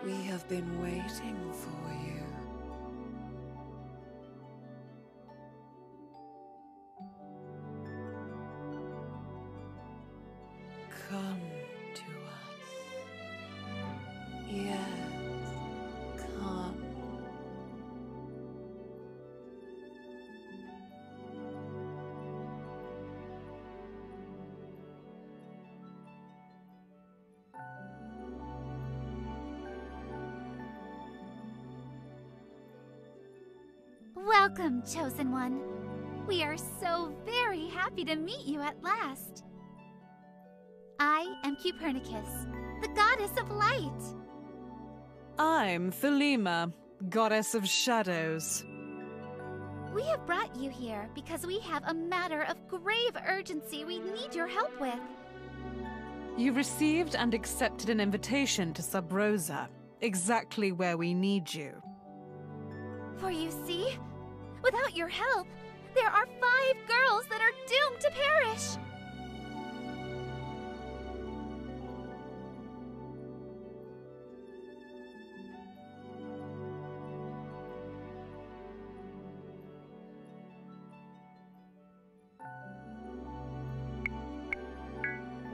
We have been waiting for you. Come to us. Yes, come. Welcome, Chosen One. We are so very happy to meet you at last. I am Copernicus, the goddess of light. I'm Thelema, goddess of shadows. We have brought you here because we have a matter of grave urgency we need your help with. You received and accepted an invitation to Sub Rosa, exactly where we need you. For you see, without your help, there are 5 girls that are doomed to perish.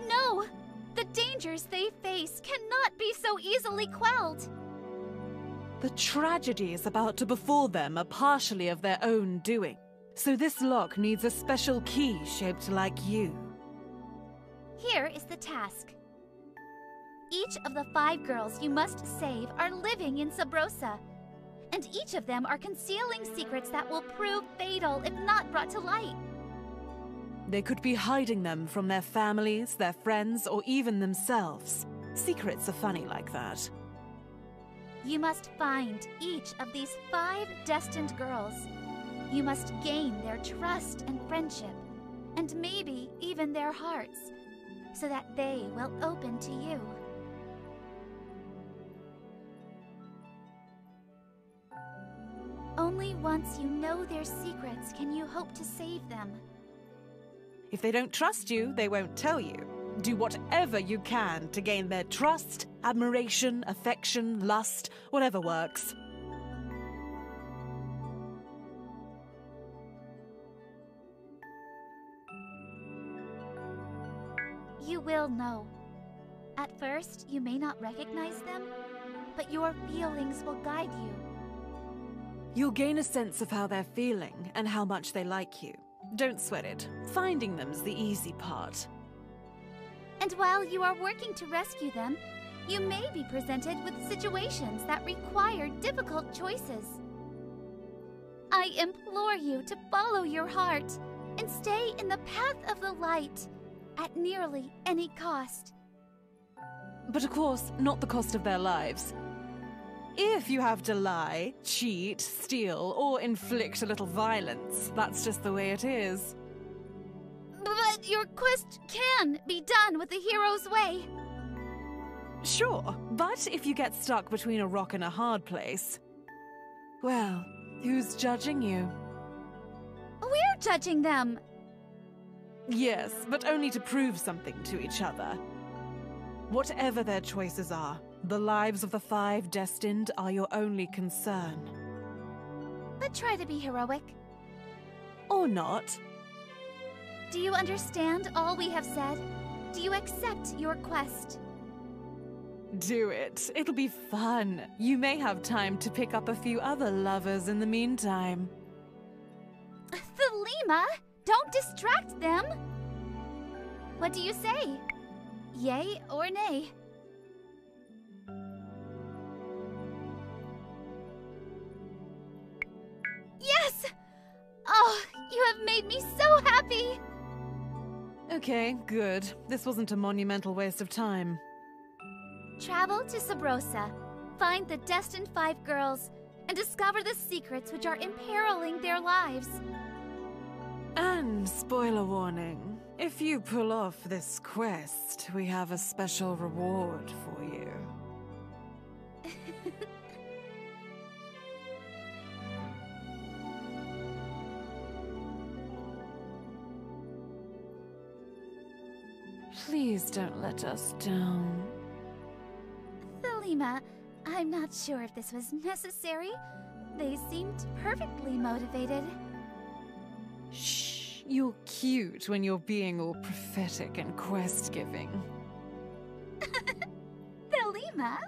No! The dangers they face cannot be so easily quelled. The tragedies about to befall them are partially of their own doing, so this lock needs a special key shaped like you. Here is the task. Each of the 5 girls you must save are living in Sub Rosa, and each of them are concealing secrets that will prove fatal if not brought to light. They could be hiding them from their families, their friends, or even themselves. Secrets are funny like that. You must find each of these 5 destined girls. You must gain their trust and friendship, and maybe even their hearts, so that they will open to you. Only once you know their secrets can you hope to save them. If they don't trust you, they won't tell you. Do whatever you can to gain their trust, admiration, affection, lust, whatever works. You will know. At first, you may not recognize them, but your feelings will guide you. You'll gain a sense of how they're feeling and how much they like you. Don't sweat it. Finding them's the easy part. And while you are working to rescue them, you may be presented with situations that require difficult choices. I implore you to follow your heart and stay in the path of the light at nearly any cost. But of course, not the cost of their lives. If you have to lie, cheat, steal, or inflict a little violence, that's just the way it is. But your quest can be done with the hero's way. Sure, but if you get stuck between a rock and a hard place, well, who's judging you? We're judging them. Yes, but only to prove something to each other. Whatever their choices are, the lives of the 5 destined are your only concern. But try to be heroic. Or not. Do you understand all we have said? Do you accept your quest? Do it. It'll be fun. You may have time to pick up a few other lovers in the meantime. Thelema, don't distract them. What do you say? Yay or nay? Yes! Oh, you have made me so happy! Okay, good. This wasn't a monumental waste of time. Travel to Sub Rosa, find the destined 5 girls, and discover the secrets which are imperiling their lives. And spoiler warning, if you pull off this quest, we have a special reward for you. Please don't let us down. Thelema, I'm not sure if this was necessary. They seemed perfectly motivated. Shh, you're cute when you're being all prophetic and quest-giving. Thelema?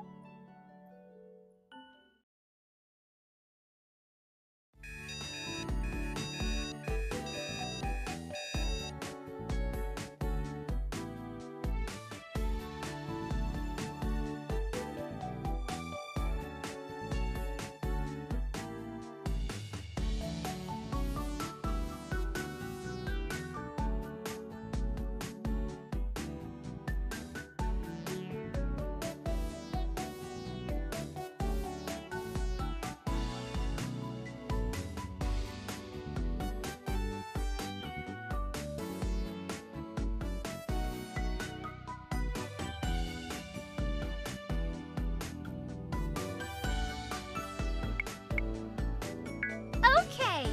Okay!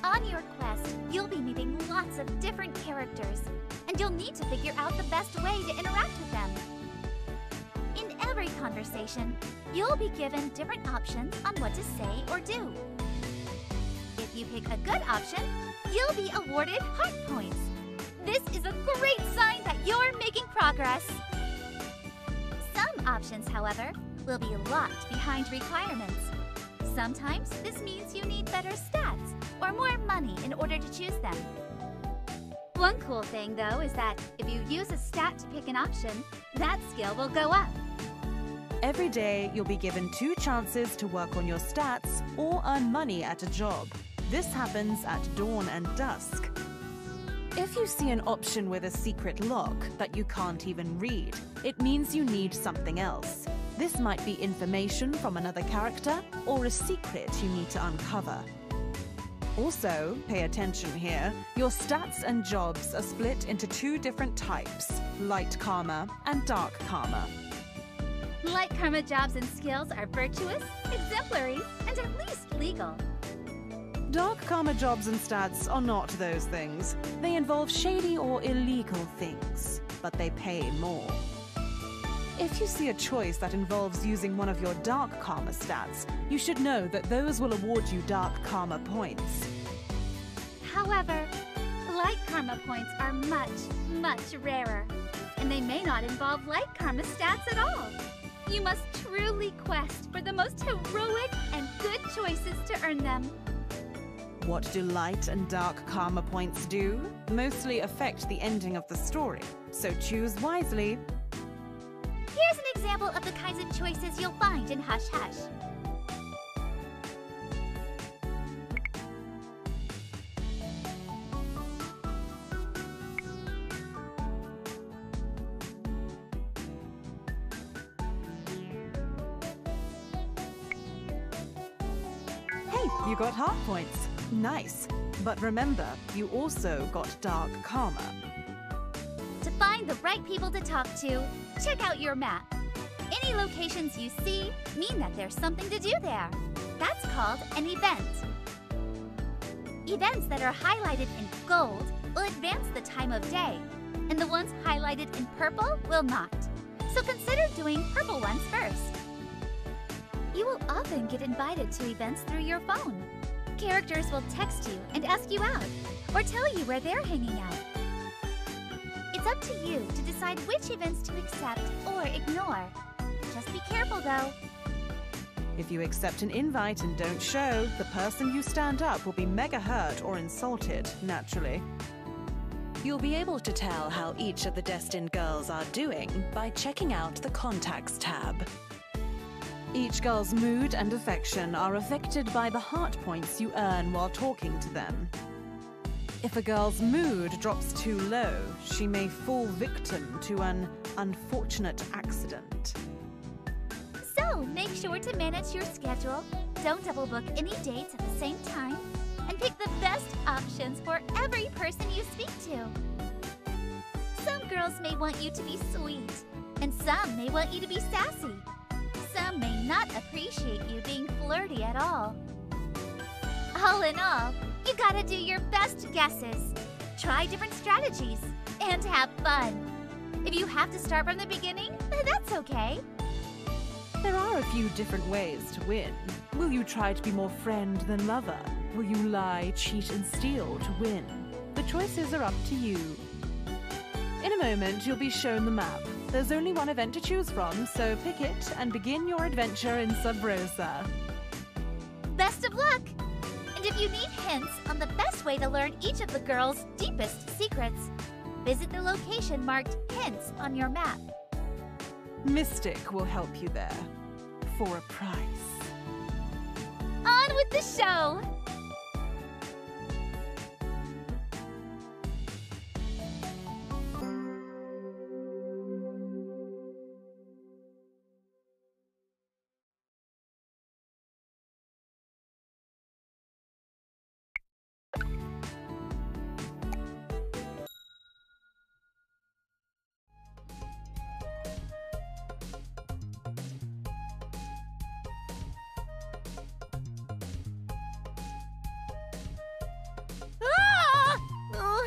On your quest, you'll be meeting lots of different characters, and you'll need to figure out the best way to interact with them. In every conversation, you'll be given different options on what to say or do. If you pick a good option, you'll be awarded heart points. This is a great sign that you're making progress. Some options, however, will be locked behind requirements. Sometimes this means you need better stats or more money in order to choose them. One cool thing, though, is that if you use a stat to pick an option, that skill will go up. Every day, you'll be given 2 chances to work on your stats or earn money at a job. This happens at dawn and dusk. If you see an option with a secret lock that you can't even read, it means you need something else. This might be information from another character or a secret you need to uncover. Also, pay attention here, your stats and jobs are split into 2 different types, light karma and dark karma. Light karma jobs and skills are virtuous, exemplary, and at least legal. Dark karma jobs and stats are not those things. They involve shady or illegal things, but they pay more. If you see a choice that involves using one of your dark karma stats, you should know that those will award you dark karma points. However, light karma points are much, much rarer, and they may not involve light karma stats at all. You must truly quest for the most heroic and good choices to earn them. What do light and dark karma points do? Mostly affect the ending of the story, so choose wisely. Here's an example of the kinds of choices you'll find in Hush Hush. Hey, you got heart points. Nice. But remember, you also got dark karma. To find the right people to talk to, check out your map. Any locations you see mean that there's something to do there. That's called an event. Events that are highlighted in gold will advance the time of day, and the ones highlighted in purple will not. So consider doing purple ones first. You will often get invited to events through your phone. Characters will text you and ask you out, or tell you where they're hanging out. It's up to you to decide which events to accept or ignore. Just be careful, though. If you accept an invite and don't show, the person you stand up will be mega hurt or insulted, naturally. You'll be able to tell how each of the destined girls are doing by checking out the Contacts tab. Each girl's mood and affection are affected by the heart points you earn while talking to them. If a girl's mood drops too low, she may fall victim to an unfortunate accident. So, make sure to manage your schedule, don't double book any dates at the same time, and pick the best options for every person you speak to. Some girls may want you to be sweet, and some may want you to be sassy. Some may not appreciate you being flirty at all. All in all, you gotta do your best guesses, try different strategies, and have fun. If you have to start from the beginning, that's okay. are a few different ways to win. Will you try to be more friend than lover? Will you lie, cheat, and steal to win? The choices are up to you. In a moment, you'll be shown the map. There's only one event to choose from, so pick it and begin your adventure in Sub Rosa. Best of luck! And if you need hints on the best way to learn each of the girls' deepest secrets, visit the location marked Hints on your map. Mystic will help you there. For a price. On with the show!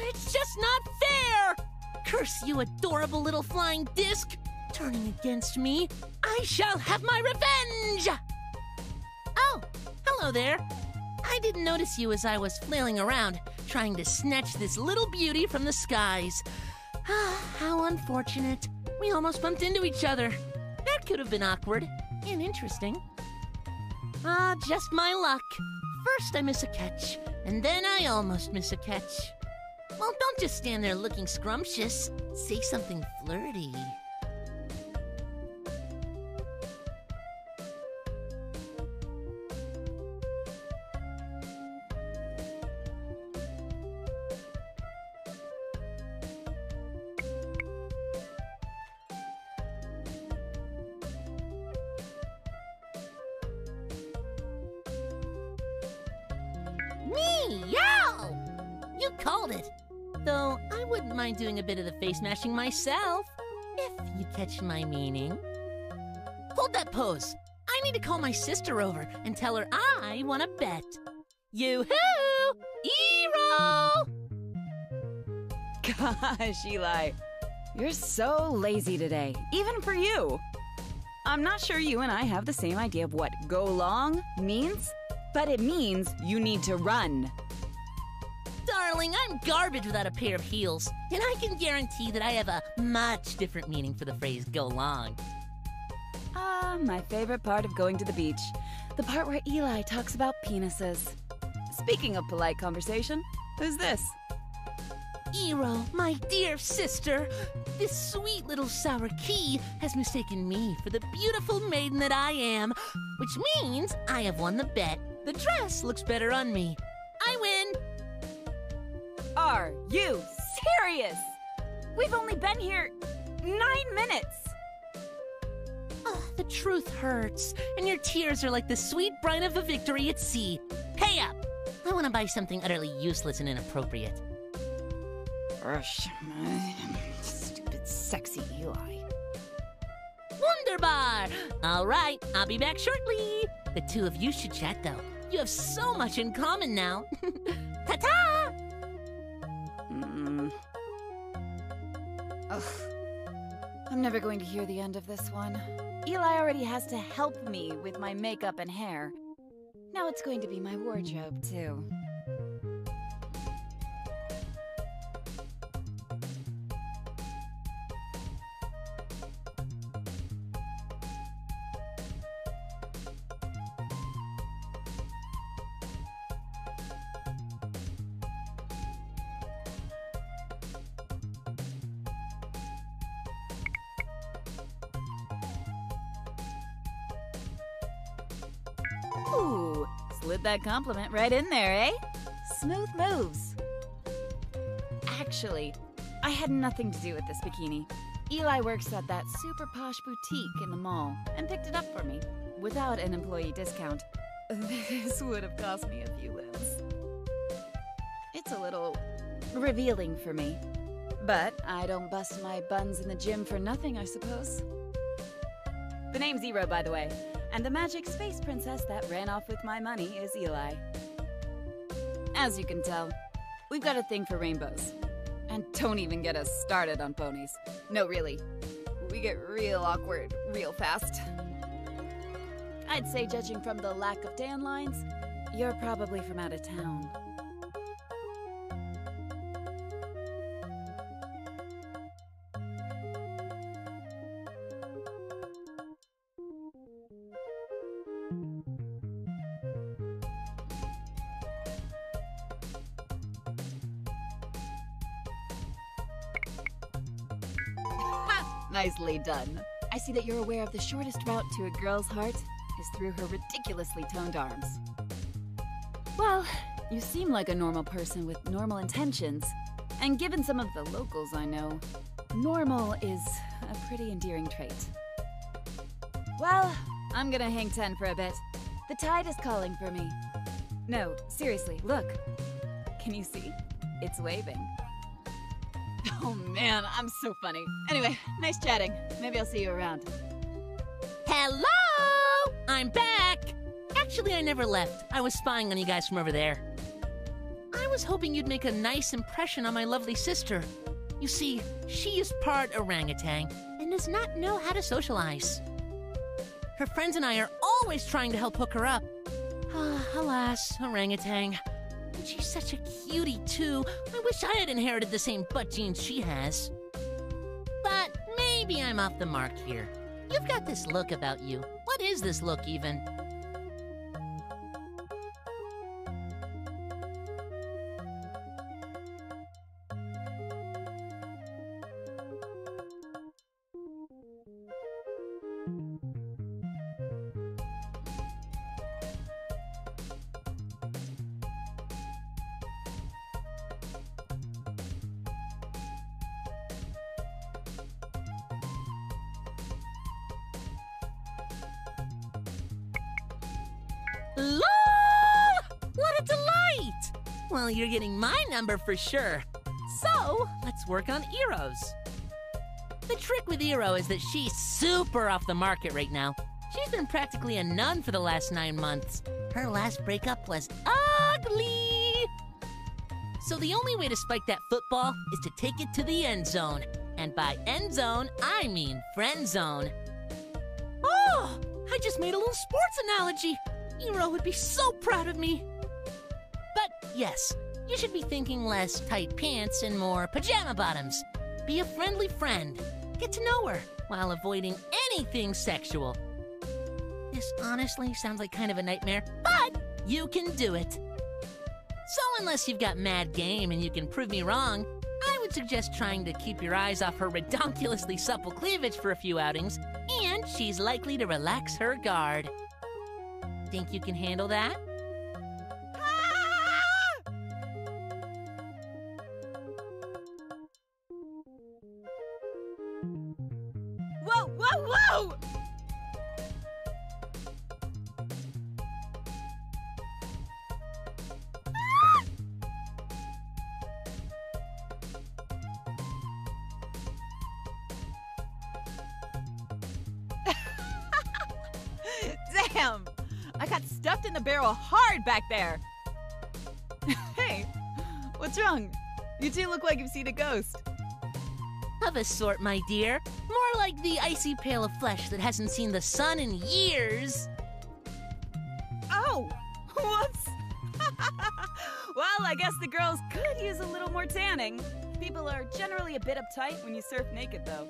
It's just not fair! Curse you, adorable little flying disc! Turning against me, I shall have my revenge! Oh, hello there. I didn't notice you as I was flailing around, trying to snatch this little beauty from the skies. How unfortunate. We almost bumped into each other. That could have been awkward and interesting. Just my luck. First I miss a catch, and then I almost miss a catch. Well, don't just stand there looking scrumptious. Say something flirty. Meow! You called it. Though I wouldn't mind doing a bit of the face mashing myself, if you catch my meaning. Hold that pose. I need to call my sister over and tell her I want to bet. Yoo-hoo! Iro! Gosh, Eli. You're so lazy today, even for you. I'm not sure you and I have the same idea of what go long means, but it means you need to run. Darling, I'm garbage without a pair of heels, and I can guarantee that I have a much different meaning for the phrase go long. My favorite part of going to the beach. The part where Eli talks about penises. Speaking of polite conversation, who's this? Iro, my dear sister, this sweet little sour key has mistaken me for the beautiful maiden that I am, which means I have won the bet. The dress looks better on me. I win! Are you serious? We've only been here 9 minutes. Oh, the truth hurts, and your tears are like the sweet brine of a victory at sea. Pay up! I want to buy something utterly useless and inappropriate. Stupid, sexy Eli. Wunderbar! All right, I'll be back shortly. The two of you should chat, though. You have so much in common now. Ta-ta! Ugh. I'm never going to hear the end of this one. Eli already has to help me with my makeup and hair. Now it's going to be my wardrobe, too. Ooh, slid that compliment right in there, eh? Smooth moves. Actually, I had nothing to do with this bikini. Eli works at that super posh boutique in the mall and picked it up for me without an employee discount. This would have cost me a few limbs. It's a little revealing for me, but I don't bust my buns in the gym for nothing, I suppose. The name's Iro, by the way. And the magic space princess that ran off with my money is Eli. As you can tell, we've got a thing for rainbows. And don't even get us started on ponies. No, really. We get real awkward real fast. I'd say, judging from the lack of tan lines, you're probably from out of town. Nicely done. I see that you're aware of the shortest route to a girl's heart is through her ridiculously toned arms. Well, you seem like a normal person with normal intentions. And given some of the locals I know, normal is a pretty endearing trait. Well, I'm gonna hang 10 for a bit. The tide is calling for me. No, seriously, look. Can you see? It's waving. Oh man, I'm so funny. Anyway, nice chatting. Maybe I'll see you around. Hello! I'm back! Actually, I never left. I was spying on you guys from over there. I was hoping you'd make a nice impression on my lovely sister. You see, she is part orangutan and does not know how to socialize. Her friends and I are always trying to help hook her up. Alas, orangutan. And she's such a cutie, too. I wish I had inherited the same butt genes she has. But maybe I'm off the mark here. You've got this look about you. What is this look, even? LOL! What a delight! Well, you're getting my number for sure. So, let's work on Iro's. The trick with Iro is that she's super off the market right now. She's been practically a nun for the last 9 months. Her last breakup was ugly! So the only way to spike that football is to take it to the end zone. And by end zone, I mean friend zone. Oh! I just made a little sports analogy! Iro would be so proud of me. But yes, you should be thinking less tight pants and more pajama bottoms. Be a friendly friend. Get to know her while avoiding anything sexual. This honestly sounds like kind of a nightmare, but you can do it. So unless you've got mad game and you can prove me wrong, I would suggest trying to keep your eyes off her redonkulously supple cleavage for a few outings, and she's likely to relax her guard. Think you can handle that? Whoa, whoa, whoa! Damn! I got stuffed in the barrel hard back there! Hey, what's wrong? You two look like you've seen a ghost. Of a sort, my dear. More like the icy pail of flesh that hasn't seen the sun in years. Oh! Whoops! Well, I guess the girls could use a little more tanning. People are generally a bit uptight when you surf naked, though.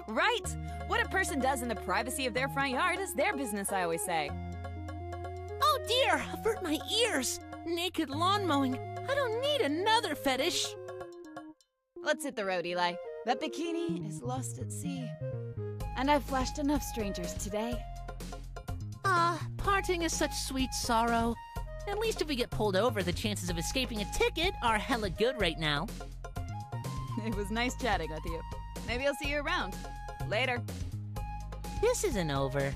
Right! What a person does in the privacy of their front yard is their business, I always say. Oh dear, avert my ears! Naked lawn mowing. I don't need another fetish. Let's hit the road, Eli. That bikini is lost at sea. And I've flashed enough strangers today. Parting is such sweet sorrow. At least if we get pulled over, the chances of escaping a ticket are hella good right now. It was nice chatting with you. Maybe I'll see you around. Later. This isn't over.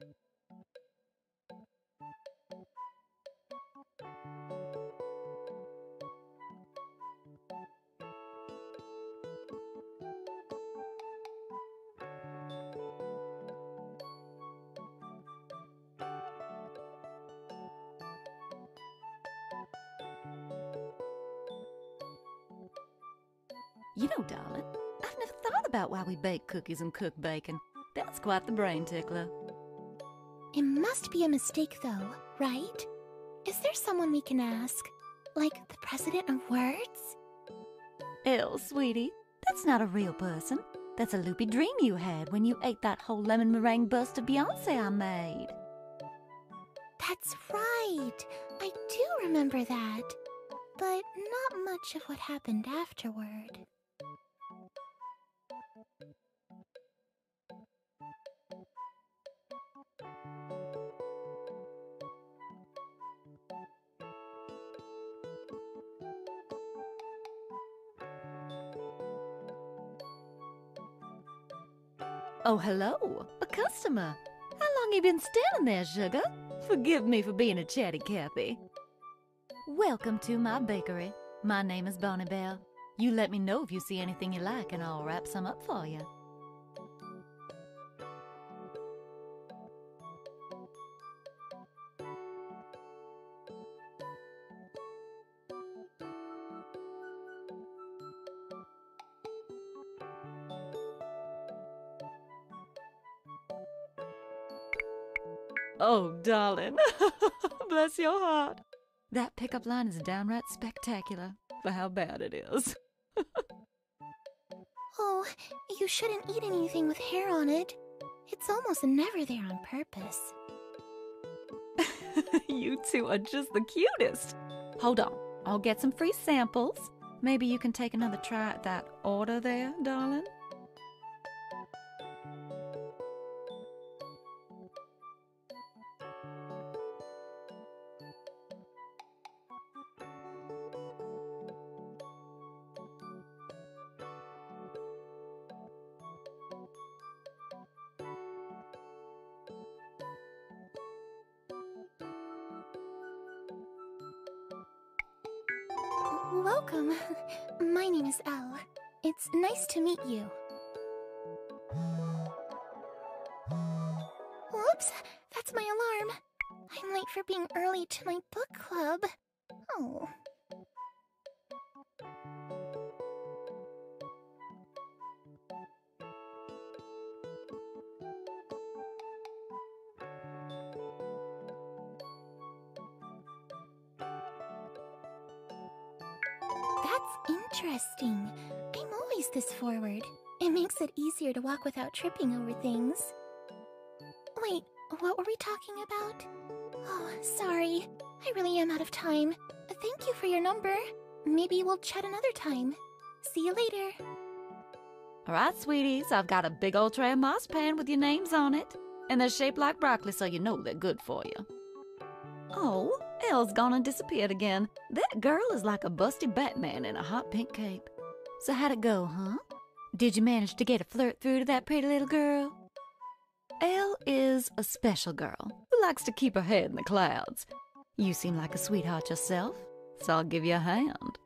You know, darling, I've never thought about why we bake cookies and cook bacon. That's quite the brain tickler. It must be a mistake, though, right? Is there someone we can ask? Like the president of words? Elle, sweetie, that's not a real person. That's a loopy dream you had when you ate that whole lemon meringue bust of Beyonce I made. That's right. I do remember that. But not much of what happened afterward. Oh, hello, a customer. How long you been standing there, sugar? Forgive me for being a chatty Cappy. Welcome to my bakery. My name is Bonnibel. You let me know if you see anything you like and I'll wrap some up for you. Oh, darling. Bless your heart. That pickup line is downright spectacular for how bad it is. Oh, you shouldn't eat anything with hair on it. It's almost never there on purpose. You two are just the cutest. Hold on, I'll get some free samples. Maybe you can take another try at that order there, darling. Welcome. My name is Elle. It's nice to meet you. Whoops, that's my alarm. I'm late for being early to my book club. Oh. That's interesting. I'm always this forward. It makes it easier to walk without tripping over things. Wait, what were we talking about? Oh, sorry. I really am out of time. Thank you for your number. Maybe we'll chat another time. See you later. All right, sweeties, I've got a big old tray of marzipan with your names on it. And they're shaped like broccoli, so you know they're good for you. Oh, Elle's gone and disappeared again. That girl is like a busty Batman in a hot pink cape. So how'd it go, huh? Did you manage to get a flirt through to that pretty little girl? Elle is a special girl who likes to keep her head in the clouds. You seem like a sweetheart yourself, so I'll give you a hand.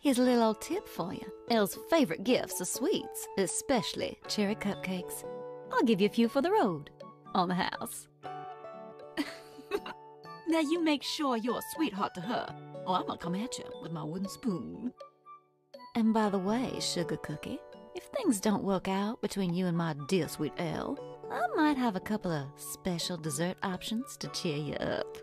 Here's a little old tip for you. Elle's favorite gifts are sweets, especially cherry cupcakes. I'll give you a few for the road, on the house. Now you make sure you're a sweetheart to her, or I'm gonna come at you with my wooden spoon. And by the way, Sugar Cookie, if things don't work out between you and my dear sweet Elle, I might have a couple of special dessert options to cheer you up.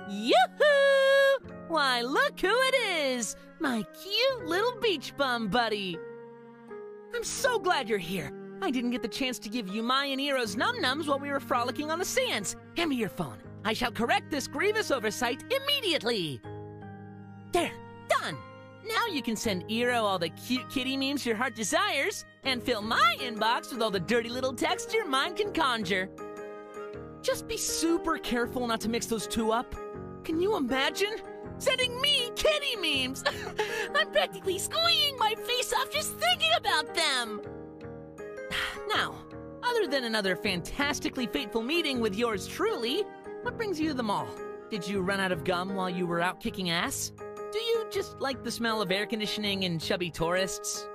Yoo-hoo! Why, look who it is! My cute little beach bum buddy! I'm so glad you're here. I didn't get the chance to give you my and Iro's num-nums while we were frolicking on the sands. Hand me your phone. I shall correct this grievous oversight immediately. There, done! Now you can send Iro all the cute kitty memes your heart desires, and fill my inbox with all the dirty little texts your mind can conjure. Just be super careful not to mix those two up. Can you imagine? Sending me kitty memes! I'm practically squeeing my face off just thinking about them! Now, other than another fantastically fateful meeting with yours truly, what brings you to the mall? Did you run out of gum while you were out kicking ass? Do you just like the smell of air conditioning and chubby tourists?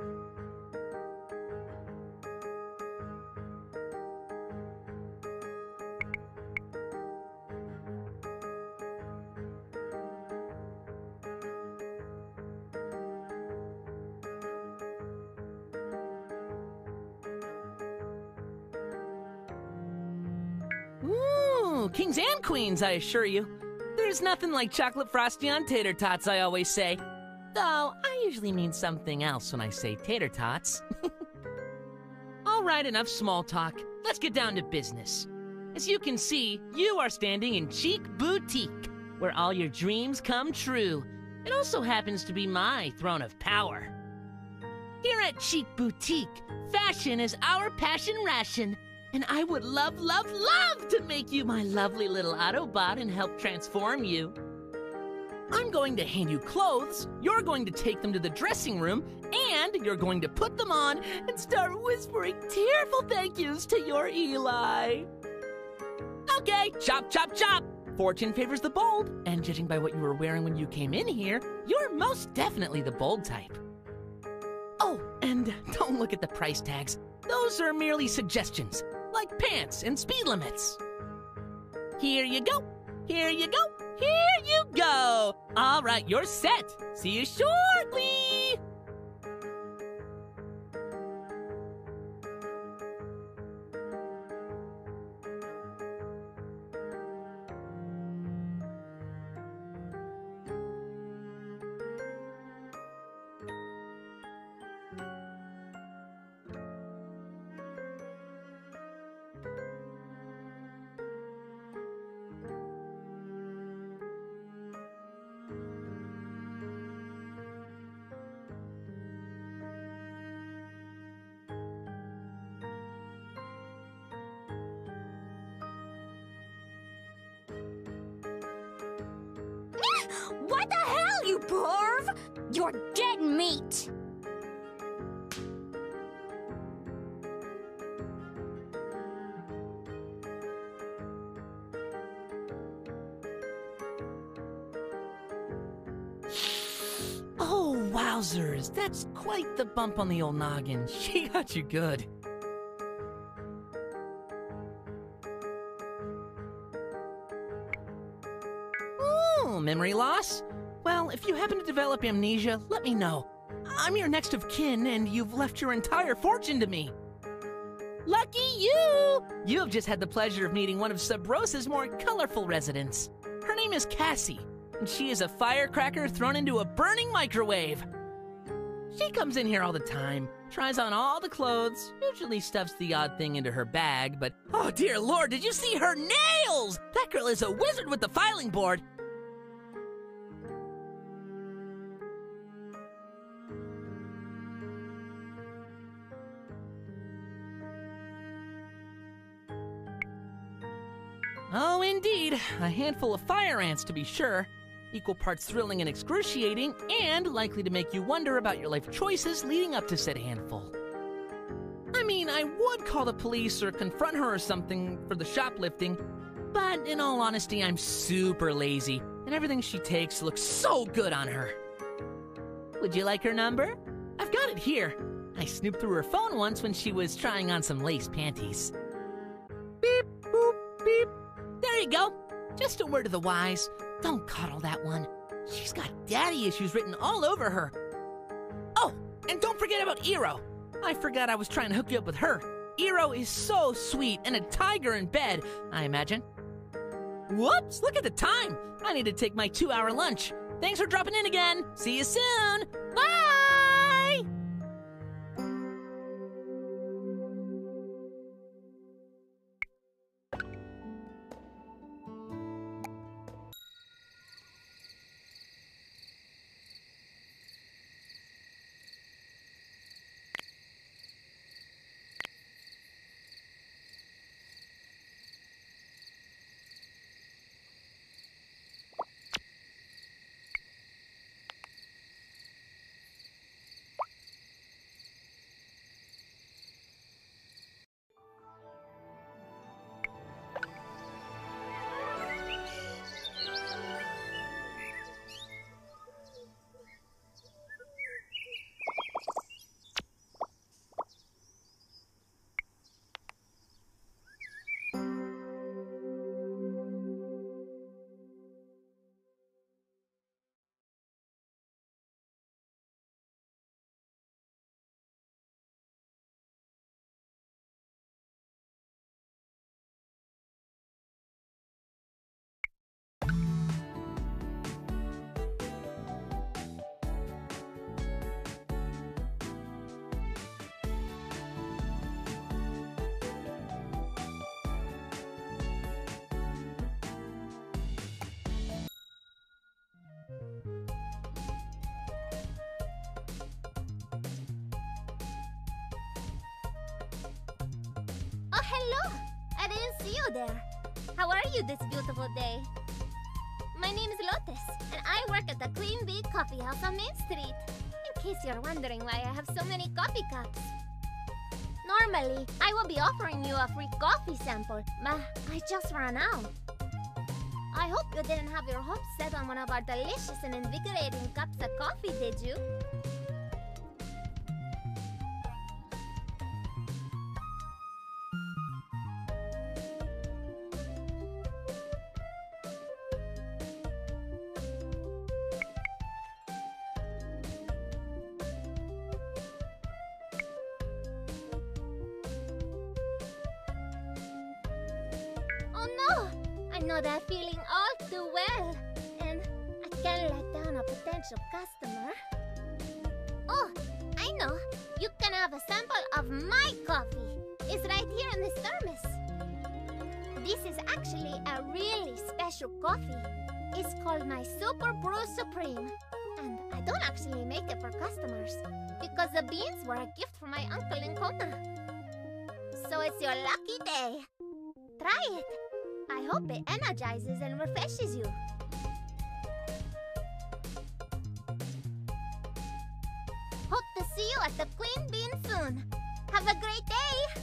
Ooh, kings and queens, I assure you. There's nothing like chocolate frosty on tater tots, I always say. Though, I usually mean something else when I say tater tots. All right, enough small talk. Let's get down to business. As you can see, you are standing in Cheek Boutique, where all your dreams come true. It also happens to be my throne of power. Here at Cheek Boutique, fashion is our passion ration. And I would love, love, love to make you my lovely little Autobot and help transform you. I'm going to hand you clothes, you're going to take them to the dressing room, and you're going to put them on and start whispering tearful thank yous to your Eli. Okay, chop, chop, chop! Fortune favors the bold, and judging by what you were wearing when you came in here, you're most definitely the bold type. Oh, and don't look at the price tags. Those are merely suggestions, like pants and speed limits. Here you go, here you go, here you go. All right, you're set. See you shortly. What the hell, you perv? You're dead meat! Oh, wowzers, that's quite the bump on the old noggin. She got you good. Memory loss? Well, if you happen to develop amnesia, let me know. I'm your next of kin, and you've left your entire fortune to me. Lucky you! You have just had the pleasure of meeting one of Sub Rosa's more colorful residents. Her name is Cassie, and she is a firecracker thrown into a burning microwave. She comes in here all the time, tries on all the clothes, usually stuffs the odd thing into her bag, but oh dear lord, did you see her nails? That girl is a wizard with the filing board. Oh, indeed. A handful of fire ants, to be sure. Equal parts thrilling and excruciating, and likely to make you wonder about your life choices leading up to said handful. I mean, I would call the police or confront her or something for the shoplifting, but in all honesty, I'm super lazy, and everything she takes looks so good on her. Would you like her number? I've got it here. I snooped through her phone once when she was trying on some lace panties. Beep, boop, beep. There you go. Just a word of the wise. Don't coddle that one. She's got daddy issues written all over her. Oh, and don't forget about Iro. I forgot I was trying to hook you up with her. Iro is so sweet and a tiger in bed, I imagine. Whoops, look at the time. I need to take my 2-hour lunch. Thanks for dropping in again. See you soon. Bye! Oh, hello! I didn't see you there. How are you this beautiful day? My name is Lotus, and I work at the Queen Bee Coffee House on Main Street. In case you're wondering why I have so many coffee cups. Normally, I will be offering you a free coffee sample, but I just ran out. I hope you didn't have your hopes set on one of our delicious and invigorating cups of coffee, did you? Oh no! I know that feeling all too well. And I can't let down a potential customer. Oh, I know. You can have a sample of my coffee. It's right here in this thermos. This is actually a really special coffee. It's called my Super Brew Supreme. And I don't actually make it for customers because the beans were a gift from my uncle in Kona. So it's your lucky day. Try it. I hope it energizes and refreshes you. Hope to see you at the Queen Bean soon. Have a great day!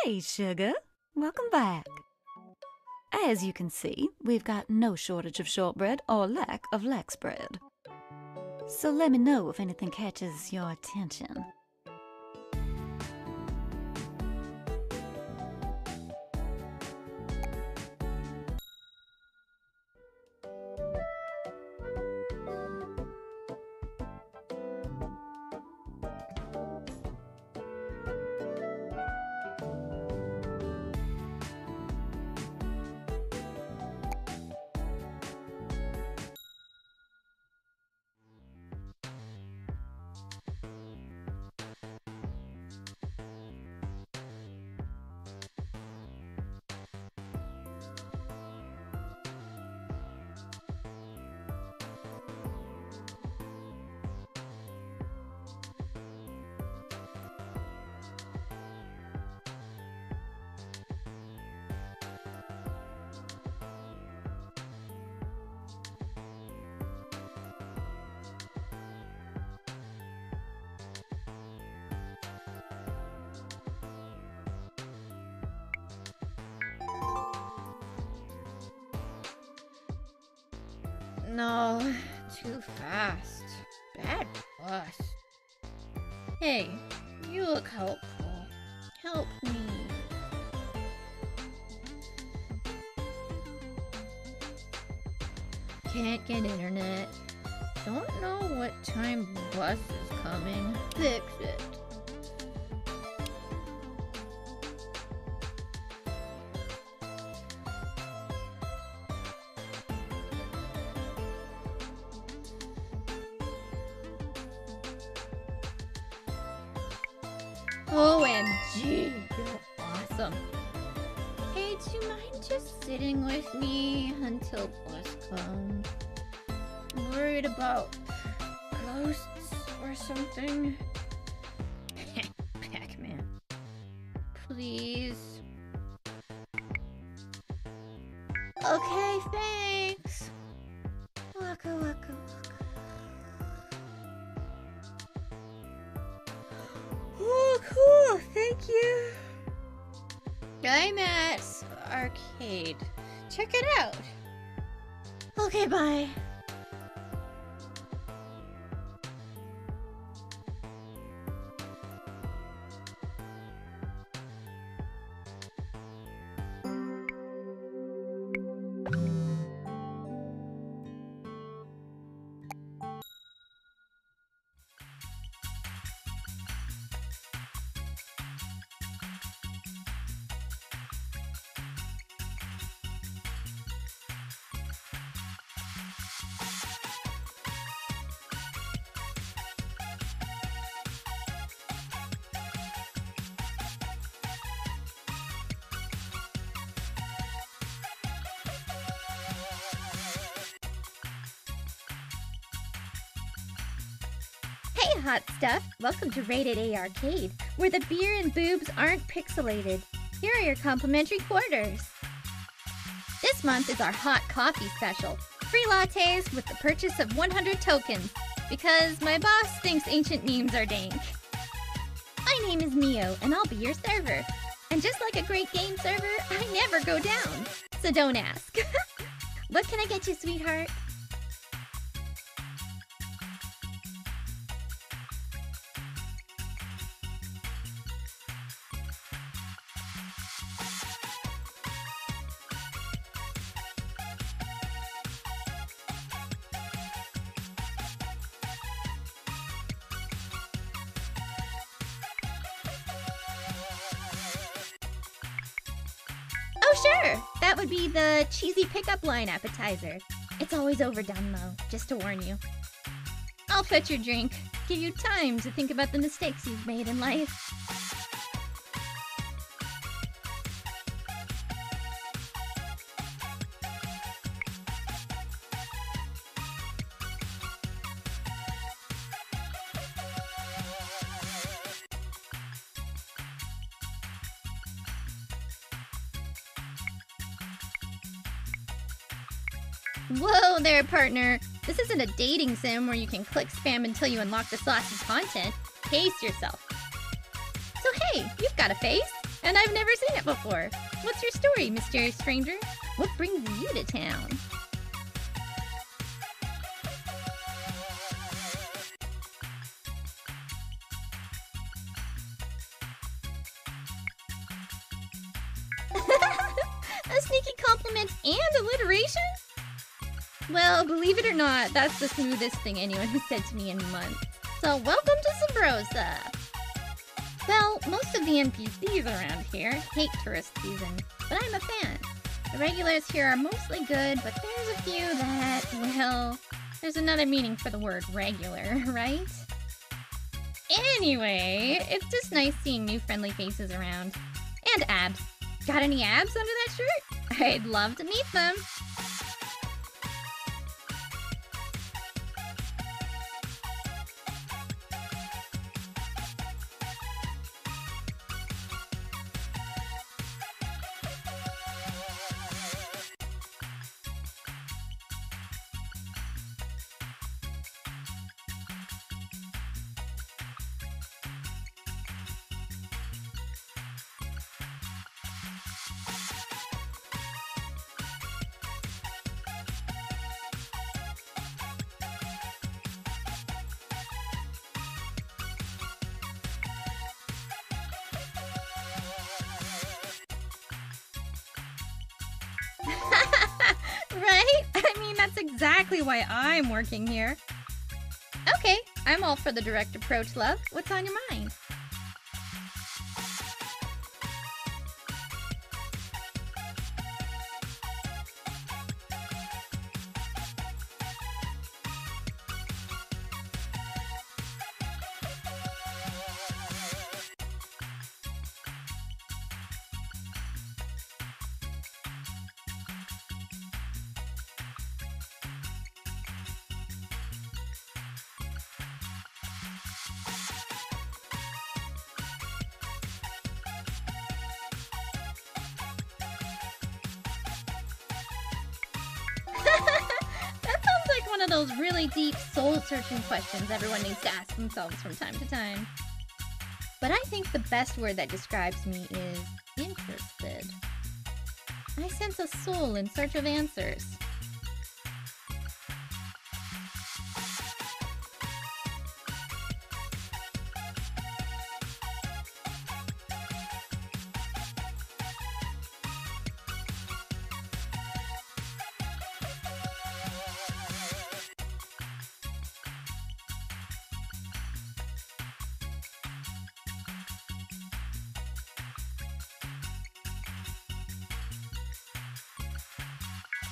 Hey, sugar. Welcome back. As you can see, we've got no shortage of shortbread or lack of lax bread. So let me know if anything catches your attention. No, too fast. Bad bus. Hey, you look helpful. Help me. Can't get internet. Don't know what time bus is coming. Fix it. OMG, you're awesome. Hey, do you mind just sitting with me until bus comes? I'm worried about ghosts or something. Pac-Man. Please. Okay, thanks. Waka waka waka. Oh, cool. Thank you. I'm at Arcade. Check it out. Okay, bye. Hey, hot stuff! Welcome to Rated A Arcade, where the beer and boobs aren't pixelated. Here are your complimentary quarters. This month is our hot coffee special. Free lattes with the purchase of 100 tokens, because my boss thinks ancient memes are dank. My name is Mio, and I'll be your server. And just like a great game server, I never go down. So don't ask. What can I get you, sweetheart? Oh, sure! That would be the cheesy pickup line appetizer. It's always overdone, though, just to warn you. I'll fetch your drink, give you time to think about the mistakes you've made in life. Whoa there, partner. This isn't a dating sim where you can click spam until you unlock the saucy content. Pace yourself. So hey, you've got a face, and I've never seen it before. What's your story, mysterious stranger? What brings you to town? A sneaky compliment and alliteration? Well, believe it or not, that's the smoothest thing anyone has said to me in months. So welcome to Sabrosa! Well, most of the NPCs around here hate tourist season, but I'm a fan. The regulars here are mostly good, but there's a few that, well, there's another meaning for the word regular, right? Anyway, it's just nice seeing new friendly faces around. And abs. Got any abs under that shirt? I'd love to meet them. Right? I mean, that's exactly why I'm working here. Okay, I'm all for the direct approach, love. What's on your mind? That sounds like one of those really deep, soul-searching questions everyone needs to ask themselves from time to time. But I think the best word that describes me is interested. I sense a soul in search of answers.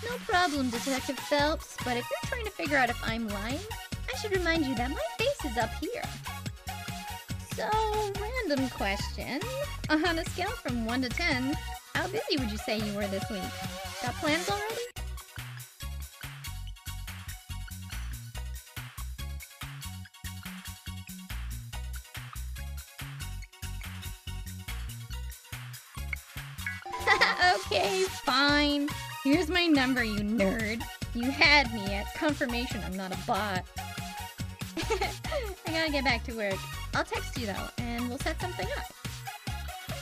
No problem, Detective Phelps, but if you're trying to figure out if I'm lying, I should remind you that my face is up here. So, random question. On a scale from 1 to 10, how busy would you say you were this week? Got plans already? Okay, fine. Here's my number, you nerd. You had me at confirmation I'm not a bot. I gotta get back to work. I'll text you though, and we'll set something up.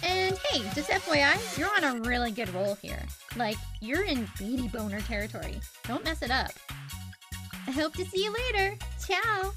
And hey, just FYI, you're on a really good roll here. Like, you're in beady boner territory. Don't mess it up. I hope to see you later. Ciao!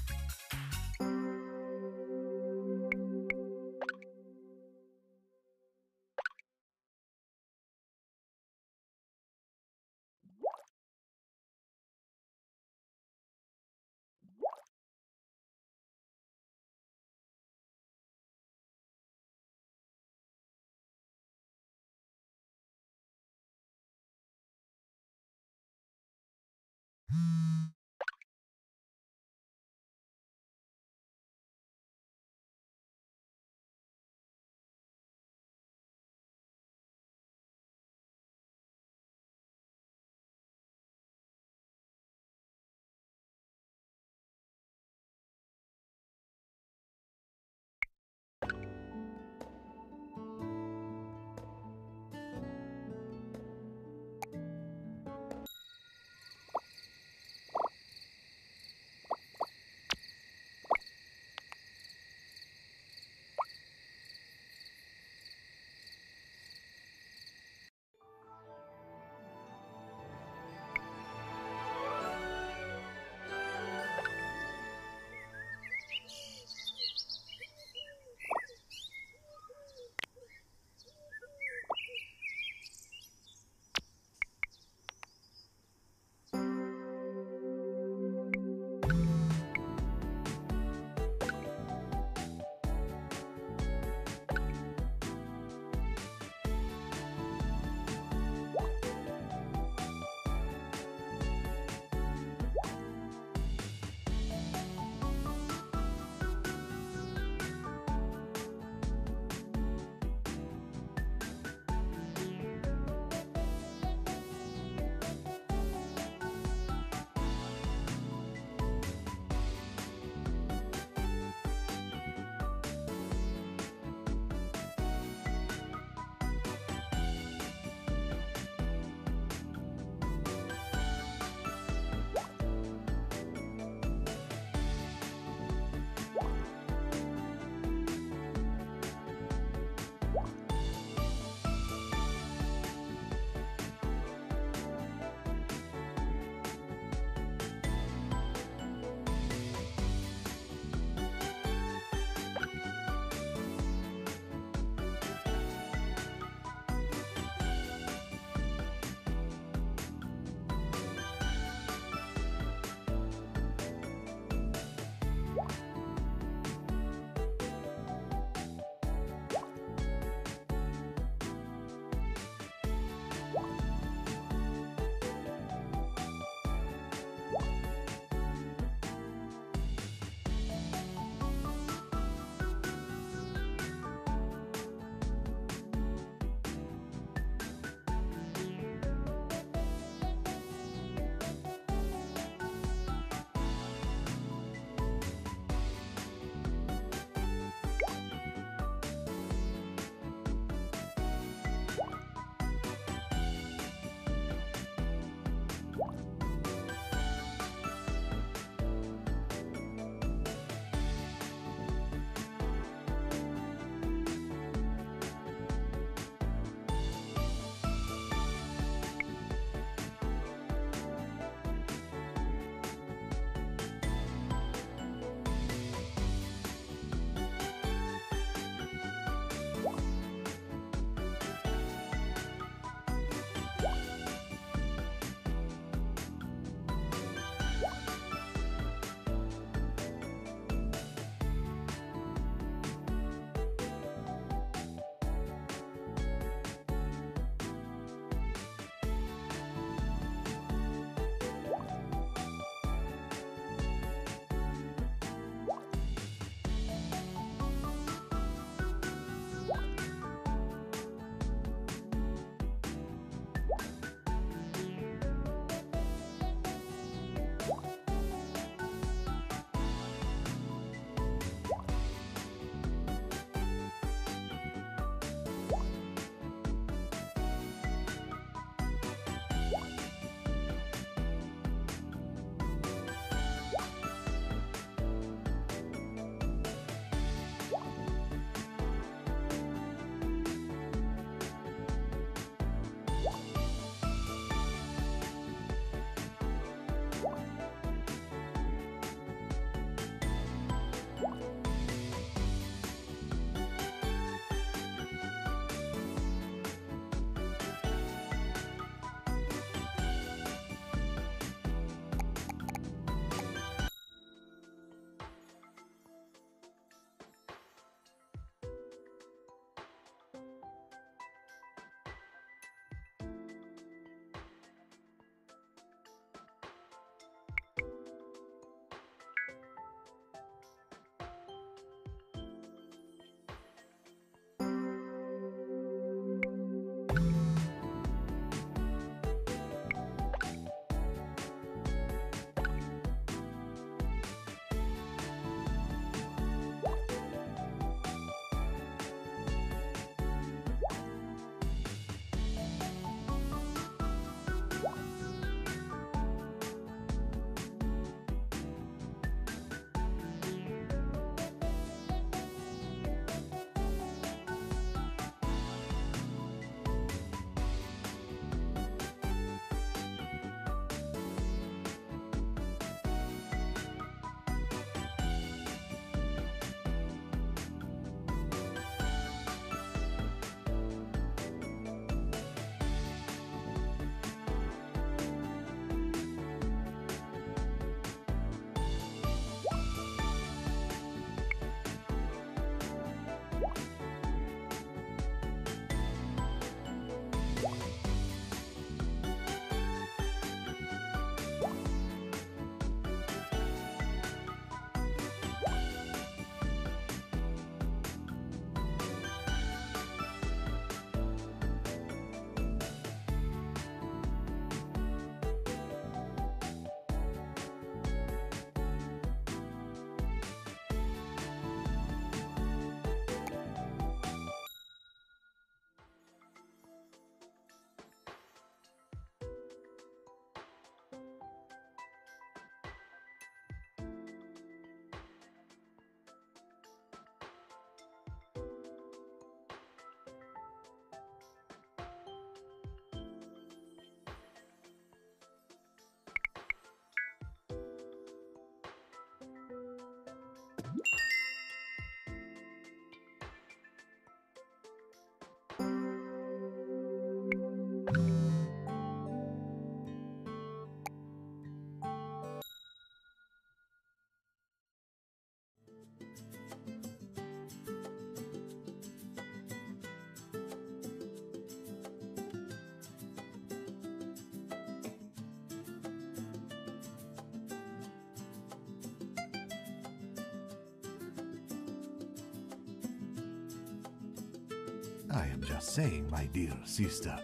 I am just saying, my dear sister,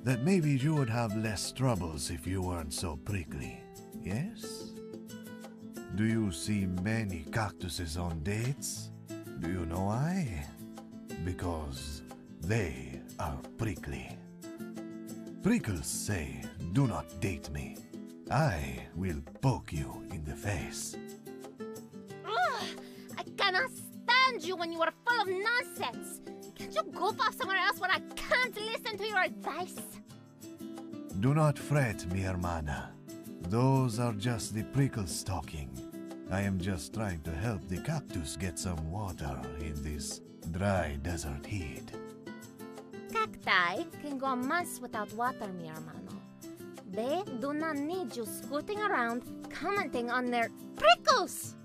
that maybe you would have less troubles if you weren't so prickly, yes? Do you see many cactuses on dates? Do you know why? Because they are prickly. Prickles say, do not date me. I will poke you in the face. Ugh, I cannot stand you when you are full of nonsense. Can't you goof off somewhere else where I can't listen to your advice? Do not fret, mi hermana. Those are just the prickles talking. I am just trying to help the cactus get some water in this dry desert heat. Cacti can go months without water, mi hermano. They do not need you scooting around commenting on their prickles.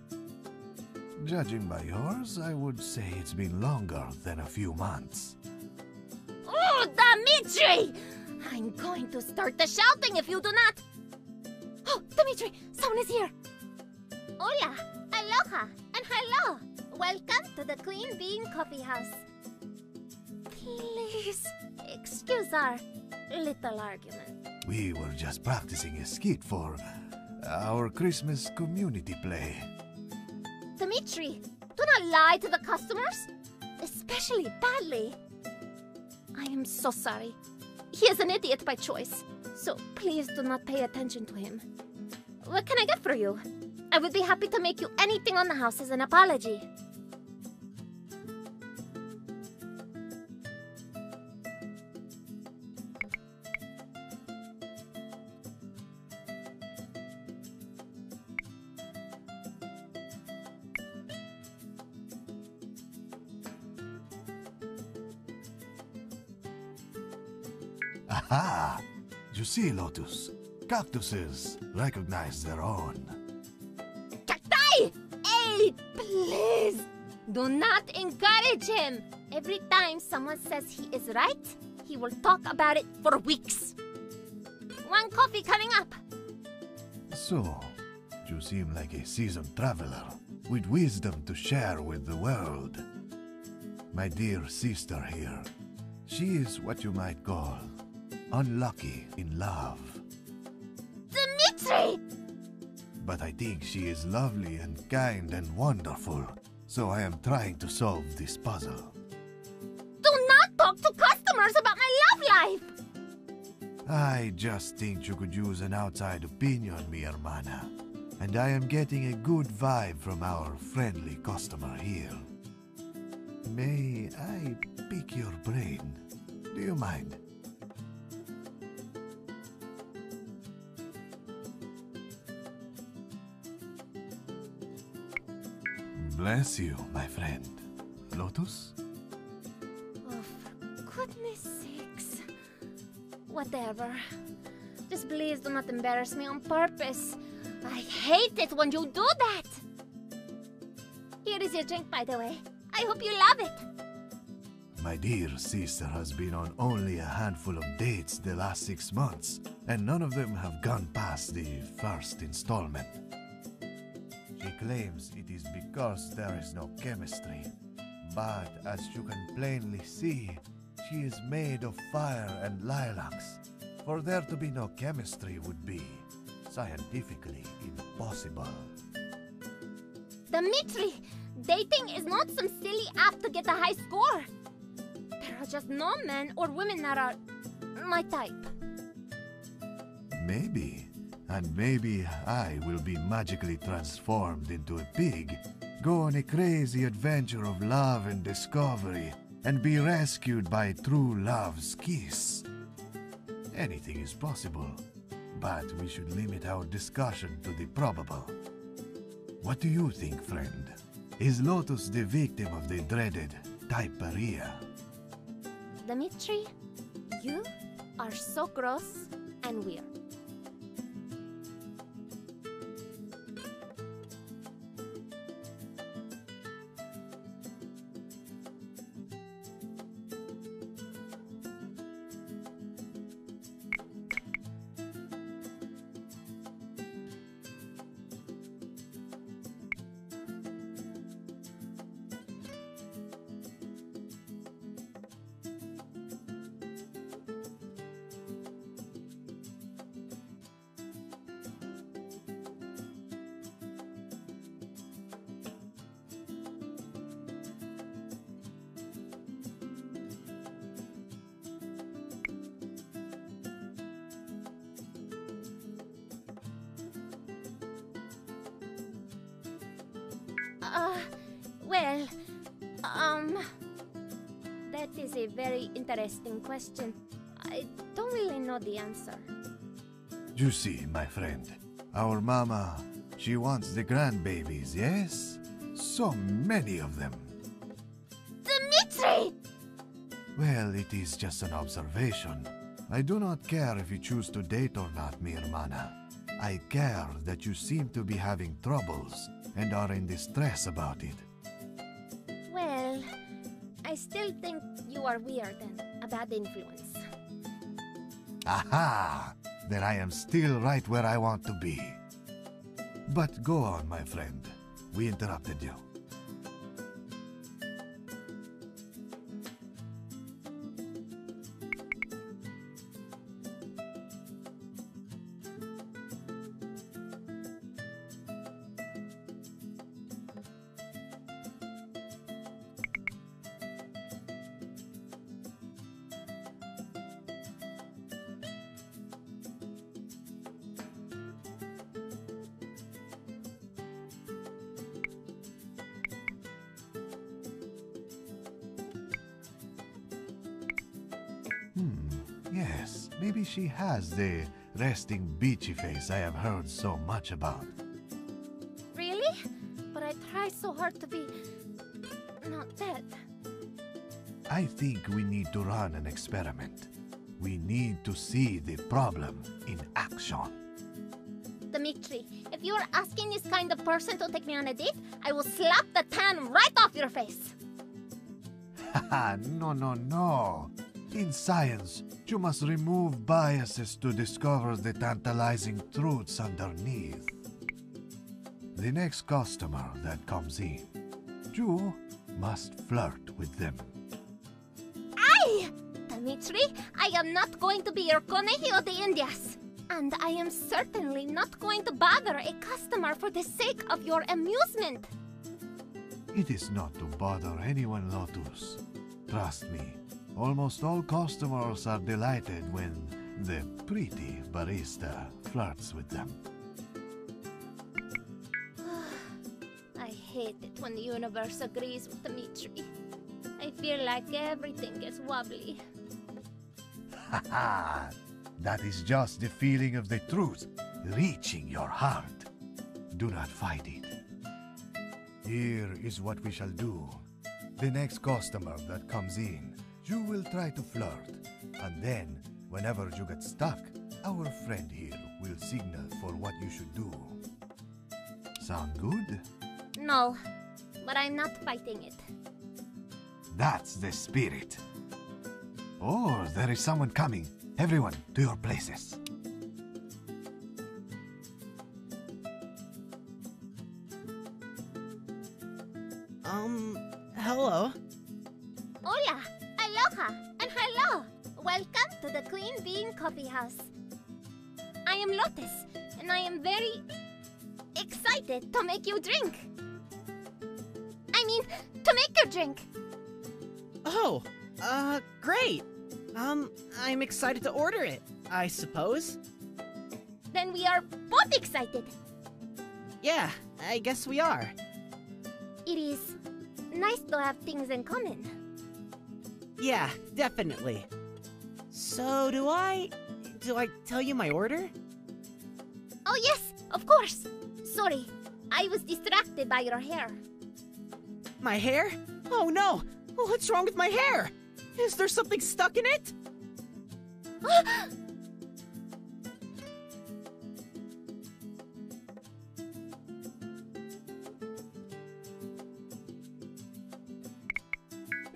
Judging by yours, I would say it's been longer than a few months. Oh, Dmitri! I'm going to start the shouting if you do not. Oh, Dmitri, someone is here. Hola, aloha, and hello. Welcome to the Queen Bean Coffee House. Please, excuse our little argument. We were just practicing a skit for our Christmas community play. Dmitri, do not lie to the customers, especially badly. I am so sorry. He is an idiot by choice, so please do not pay attention to him. What can I get for you? I would be happy to make you anything on the house as an apology. Aha! You see, Lotus, cactuses recognize their own. Cacti! Hey, please! Do not encourage him! Every time someone says he is right, he will talk about it for weeks. One coffee coming up. So, you seem like a seasoned traveler with wisdom to share with the world. My dear sister here, she is what you might call unlucky in love. Dmitri! But I think she is lovely and kind and wonderful, so I am trying to solve this puzzle. Do not talk to customers about my love life! I just think you could use an outside opinion, mi hermana. And I am getting a good vibe from our friendly customer here. May I pick your brain? Do you mind? Bless you, my friend. Lotus? Oh, for goodness sakes. Whatever. Just please do not embarrass me on purpose. I hate it when you do that. Here is your drink, by the way. I hope you love it. My dear sister has been on only a handful of dates the last 6 months, and none of them have gone past the first installment. She claims it is because there is no chemistry, but as you can plainly see, she is made of fire and lilacs. For there to be no chemistry would be scientifically impossible. Dmitri, dating is not some silly app to get a high score. There are just no men or women that are my type. Maybe. And maybe I will be magically transformed into a pig, go on a crazy adventure of love and discovery, and be rescued by true love's kiss. Anything is possible, but we should limit our discussion to the probable. What do you think, friend? Is Lotus the victim of the dreaded typeria? Dmitri, you are so gross and weird. Well, that is a very interesting question. I don't really know the answer. You see, my friend, our mama, she wants the grandbabies, yes? So many of them. Dmitri! Well, it is just an observation. I do not care if you choose to date or not, mi hermana. I care that you seem to be having troubles and are in distress about it. Well, I still think you are weird and a bad influence. Aha! Then I am still right where I want to be. But go on, my friend. We interrupted you. Yes, maybe she has the resting beachy face I have heard so much about. Really? But I try so hard to be not that. I think we need to run an experiment. We need to see the problem in action. Dmitri, if you are asking this kind of person to take me on a date, I will slap the tan right off your face. Haha, no. In science, you must remove biases to discover the tantalizing truths underneath. The next customer that comes in, you must flirt with them. Aye! Dmitri, I am not going to be your conejillo de Indias. And I am certainly not going to bother a customer for the sake of your amusement. It is not to bother anyone, Lotus. Trust me. Almost all customers are delighted when the pretty barista flirts with them. I hate it when the universe agrees with Dmitri. I feel like everything gets wobbly. Haha! That is just the feeling of the truth reaching your heart. Do not fight it. Here is what we shall do. The next customer that comes in, you will try to flirt, and then, whenever you get stuck, our friend here will signal for what you should do. Sound good? No, but I'm not fighting it. That's the spirit. Oh, there is someone coming. Everyone, to your places. Hello? Hola, aloha, and hello. Welcome to the Clean Bean Coffee House. I am Lotus, and I am very excited to make you drink. I mean, to make your drink. Oh, great. I'm excited to order it, I suppose. Then we are both excited. Yeah, I guess we are. It is nice to have things in common. Yeah, definitely. So, do I tell you my order? Oh yes, of course. Sorry, I was distracted by your hair. My hair? Oh no! What's wrong with my hair? Is there something stuck in it?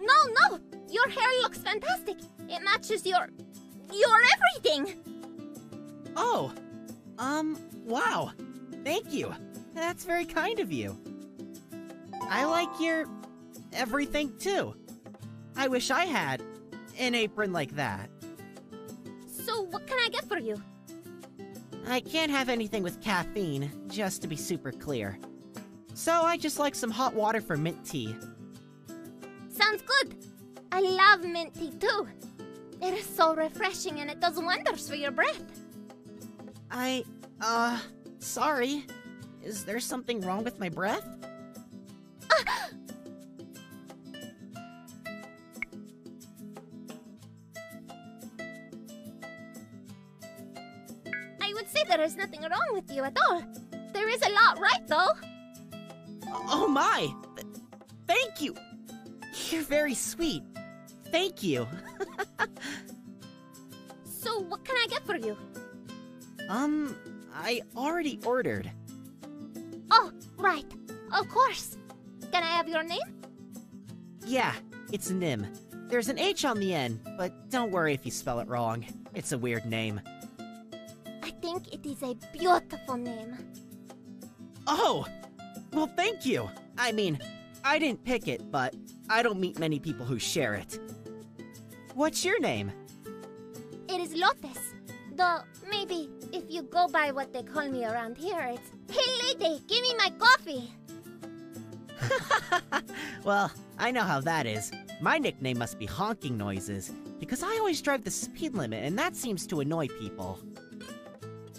No! Your hair looks fantastic. It matches your everything. Oh, wow. Thank you. That's very kind of you. I like your everything too. I wish I had an apron like that. So what can I get for you? I can't have anything with caffeine, just to be super clear. So I just like some hot water for mint tea. Sounds good. I love mint tea too. It is so refreshing and it does wonders for your breath. Sorry. Is there something wrong with my breath? would say there is nothing wrong with you at all. There is a lot right, though. Oh my! Thank you! You're very sweet. Thank you. So, what can I get for you? I already ordered. Oh, right. Of course. Can I have your name? Yeah, it's Nimh. There's an H on the end, but don't worry if you spell it wrong. It's a weird name. I think it is a beautiful name. Oh! Well, thank you! I mean, I didn't pick it, but I don't meet many people who share it. What's your name? It is Lotus. Though, maybe, if you go by what they call me around here, it's, "Hey lady, give me my coffee!" Well, I know how that is. My nickname must be Honking Noises, because I always drive the speed limit, and that seems to annoy people.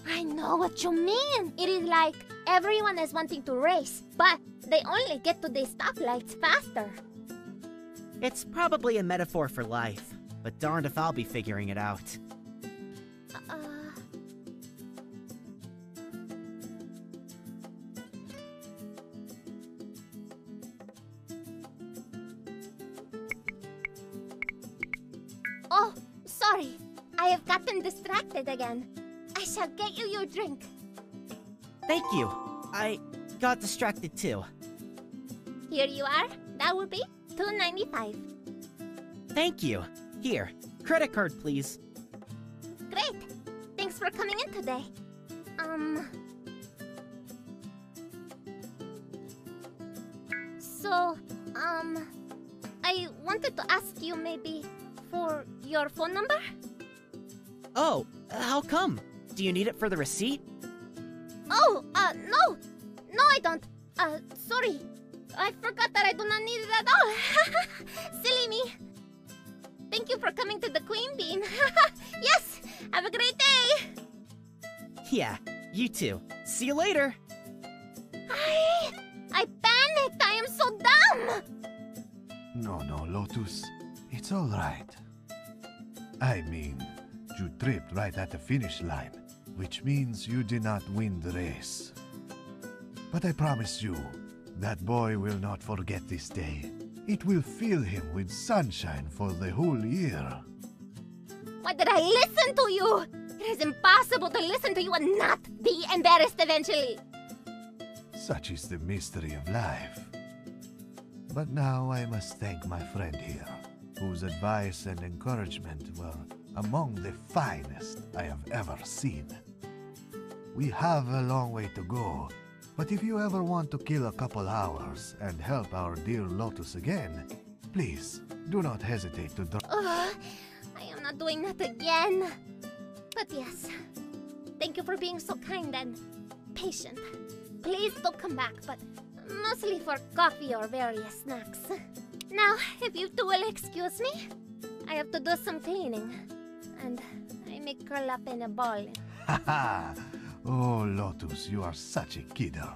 I know what you mean. It is like everyone is wanting to race, but they only get to the stoplights faster. It's probably a metaphor for life, but darned if I'll be figuring it out. Oh, sorry. I have gotten distracted again. I shall get you your drink. Thank you. I got distracted too. Here you are. That will be $2.95. Thank you. Here, credit card, please. Great. Thanks for coming in today. So, I wanted to ask you maybe for your phone number? Oh, how come? Do you need it for the receipt? Oh, no! No, I don't. Sorry. I forgot that I do not need it at all. Silly me. Thank you for coming to the Queen Bean. Yes! Have a great day! Yeah, you too. See you later! I panicked! I am so dumb! No, Lotus. It's all right. I mean, you tripped right at the finish line, which means you did not win the race. But I promise you, that boy will not forget this day. It will fill him with sunshine for the whole year. Why did I listen to you? It is impossible to listen to you and not be embarrassed eventually. Such is the mystery of life. But now I must thank my friend here, whose advice and encouragement were among the finest I have ever seen. We have a long way to go, but if you ever want to kill a couple hours and help our dear Lotus again, please do not hesitate to drop. I am not doing that again. But yes, thank you for being so kind and patient. Please do come back, but mostly for coffee or various snacks. Now, if you two will excuse me, I have to do some cleaning. And I may curl up in a ball. Ha ha! Oh, Lotus, you are such a kidder.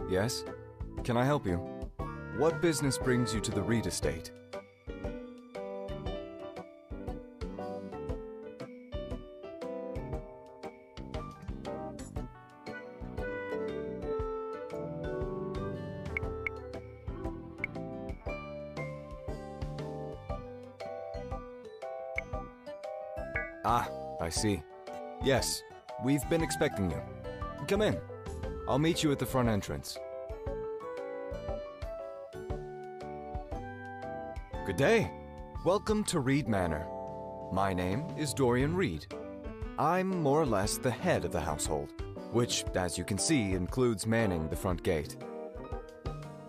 Yes? Can I help you? What business brings you to the Reed estate? Ah, I see. Yes, we've been expecting you. Come in. I'll meet you at the front entrance. Good day. Welcome to Reed Manor. My name is Dorian Reed. I'm more or less the head of the household, which, as you can see, includes manning the front gate.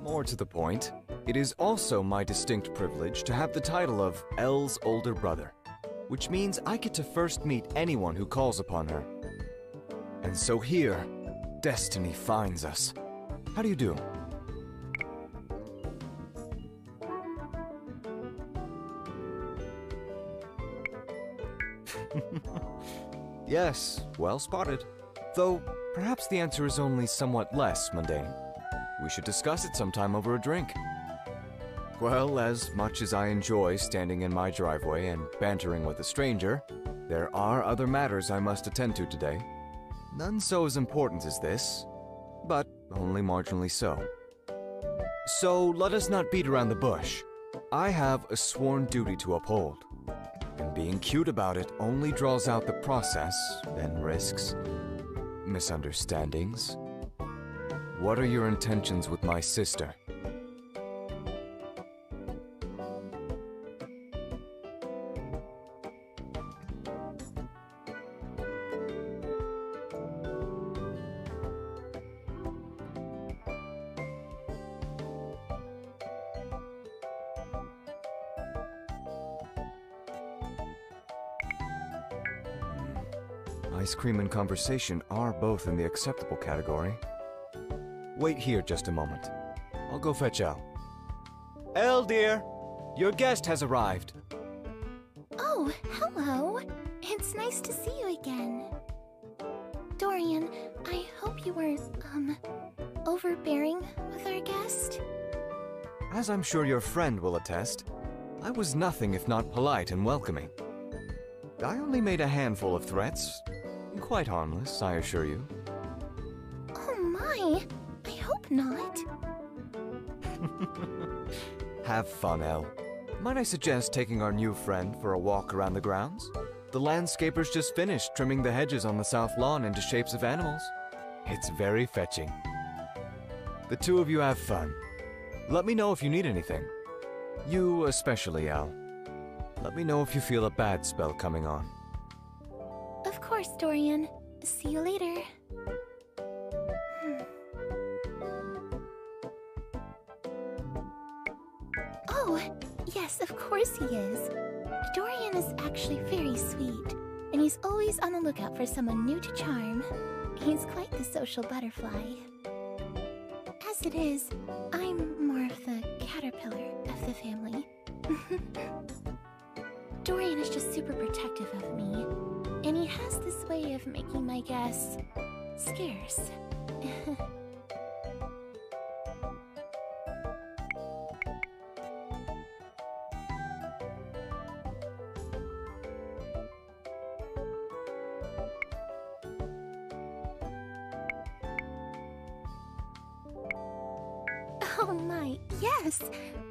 More to the point, it is also my distinct privilege to have the title of Elle's older brother, which means I get to first meet anyone who calls upon her. And so here, destiny finds us. How do you do? Yes, well spotted. Though, perhaps the answer is only somewhat less mundane. We should discuss it sometime over a drink. Well, as much as I enjoy standing in my driveway and bantering with a stranger, there are other matters I must attend to today. None so as important as this, but only marginally so. So let us not beat around the bush. I have a sworn duty to uphold, and being cute about it only draws out the process and risks misunderstandings. What are your intentions with my sister? Ice cream and conversation are both in the acceptable category. Wait here just a moment. I'll go fetch Elle. Elle, dear! Your guest has arrived. Oh, hello. It's nice to see you again. Dorian, I hope you weren't, overbearing with our guest? As I'm sure your friend will attest, I was nothing if not polite and welcoming. I only made a handful of threats. Quite harmless, I assure you. Oh my! I hope not. Have fun, Elle. Might I suggest taking our new friend for a walk around the grounds? The landscapers just finished trimming the hedges on the south lawn into shapes of animals. It's very fetching. The two of you have fun. Let me know if you need anything. You especially, Elle. Let me know if you feel a bad spell coming on. Of course, Dorian. See you later. Oh, yes, of course he is. Dorian is actually very sweet, and he's always on the lookout for someone new to charm. He's quite the social butterfly. As it is, I'm more of the caterpillar of the family. Dorian is just super protective of me, and he has this way of making my guests scarce. Oh my, yes!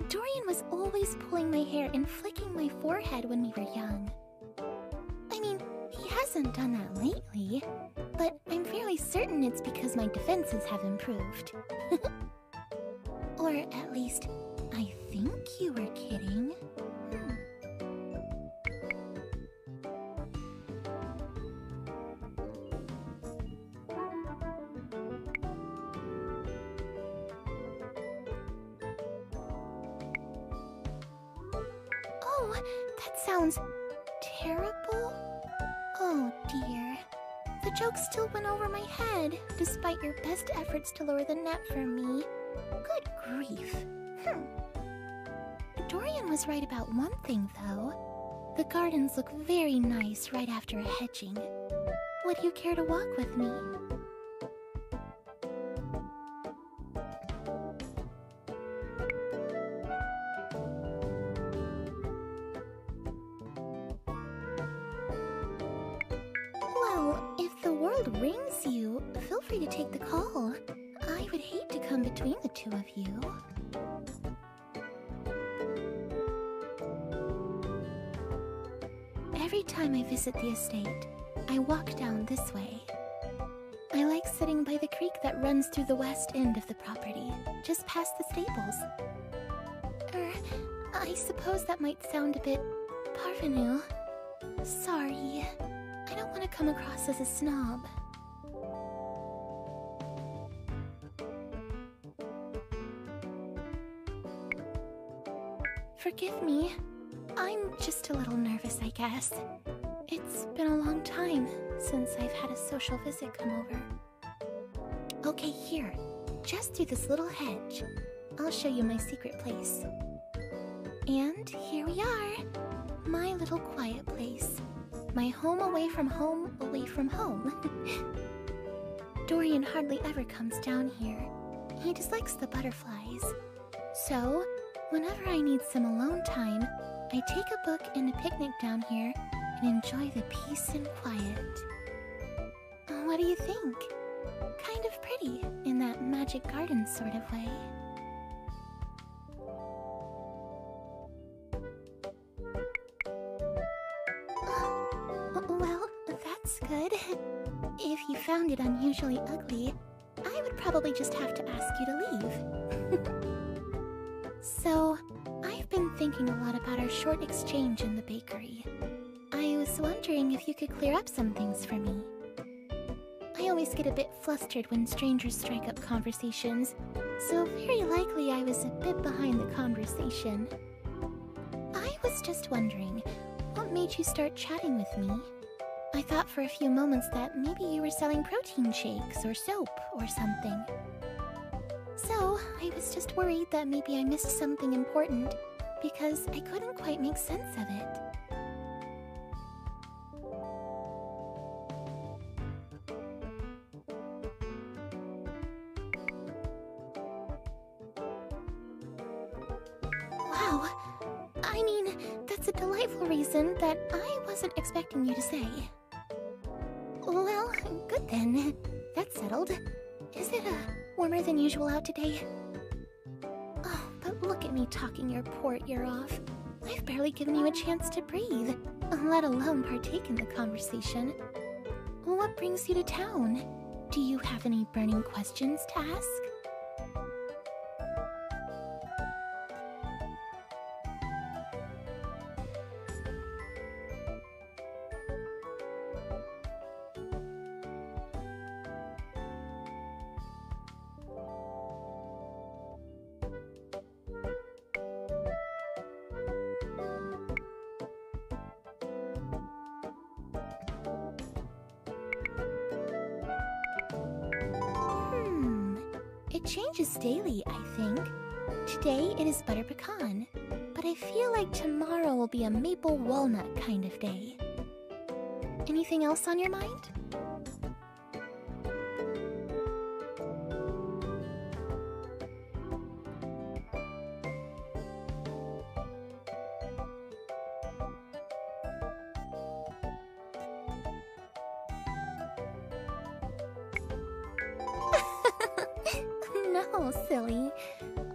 Dorian was always pulling my hair and flicking my forehead when we were young. I mean, he hasn't done that lately, but I'm fairly certain it's because my defenses have improved. Or at least, I think you were kidding. Oh, that sounds terrible. Oh dear. The joke still went over my head, despite your best efforts to lower the net for me. Good grief. Dorian was right about one thing, though. The gardens look very nice right after a hedging. Would you care to walk with me? world rings you, feel free to take the call. I would hate to come between the two of you. Every time I visit the estate, I walk down this way. I like sitting by the creek that runs through the west end of the property, just past the stables. I suppose that might sound a bit parvenu. Sorry, I don't want to come across as a snob. Forgive me. I'm just a little nervous, I guess. It's been a long time since I've had a social visit come over. Okay, here. Just through this little hedge. I'll show you my secret place. And here we are. My little quiet place. My home away from home, away from home. Dorian hardly ever comes down here. He dislikes the butterflies. So, whenever I need some alone time, I take a book and a picnic down here and enjoy the peace and quiet. What do you think? Kind of pretty in that magic garden sort of way. Well, that's good. If you found it unusually ugly, I would probably just have to ask you to leave. So, I've been thinking a lot about our short exchange in the bakery. I was wondering if you could clear up some things for me. I always get a bit flustered when strangers strike up conversations, so very likely I was a bit behind the conversation. I was just wondering, what made you start chatting with me? I thought for a few moments that maybe you were selling protein shakes or soap or something. So, I was just worried that maybe I missed something important, because I couldn't quite make sense of it. Wow, I mean, that's a delightful reason that I wasn't expecting you to say. Well, good then. That's settled. Is it warmer than usual out today? Oh, but look at me talking your poor ear off. I've barely given you a chance to breathe, let alone partake in the conversation. What brings you to town? Do you have any burning questions to ask? It changes daily, I think. Today it is butter pecan, but I feel like tomorrow will be a maple walnut kind of day. Anything else on your mind? No, silly.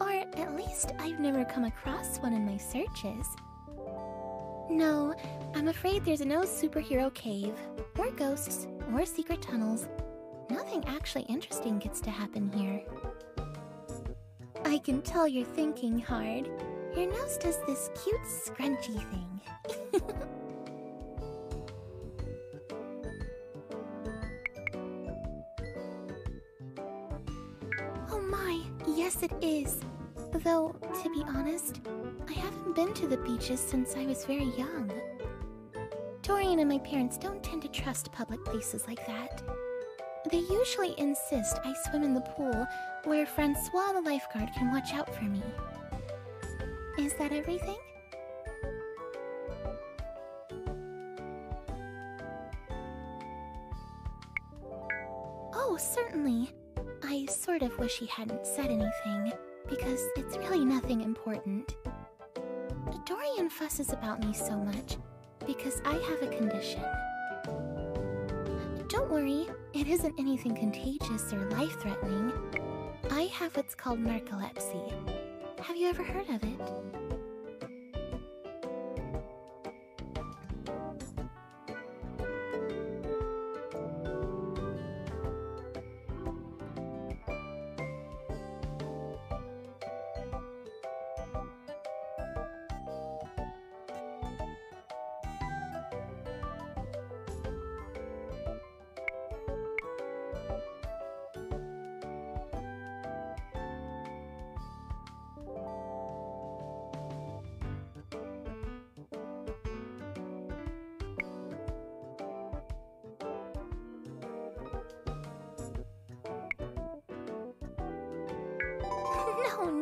Or at least I've never come across one in my searches. No, I'm afraid there's no superhero cave, or ghosts, or secret tunnels. Nothing actually interesting gets to happen here. I can tell you're thinking hard. Your nose does this cute scrunchy thing. Oh my, yes it is. Though, to be honest, I haven't been to the beaches since I was very young. Dorian and my parents don't tend to trust public places like that. They usually insist I swim in the pool where Francois the lifeguard can watch out for me. Is that everything? Oh, certainly. I sort of wish he hadn't said anything, because it's really nothing important. Dorian fusses about me so much because I have a condition. Don't worry, It isn't anything contagious or life-threatening. I have what's called narcolepsy. Have you ever heard of it?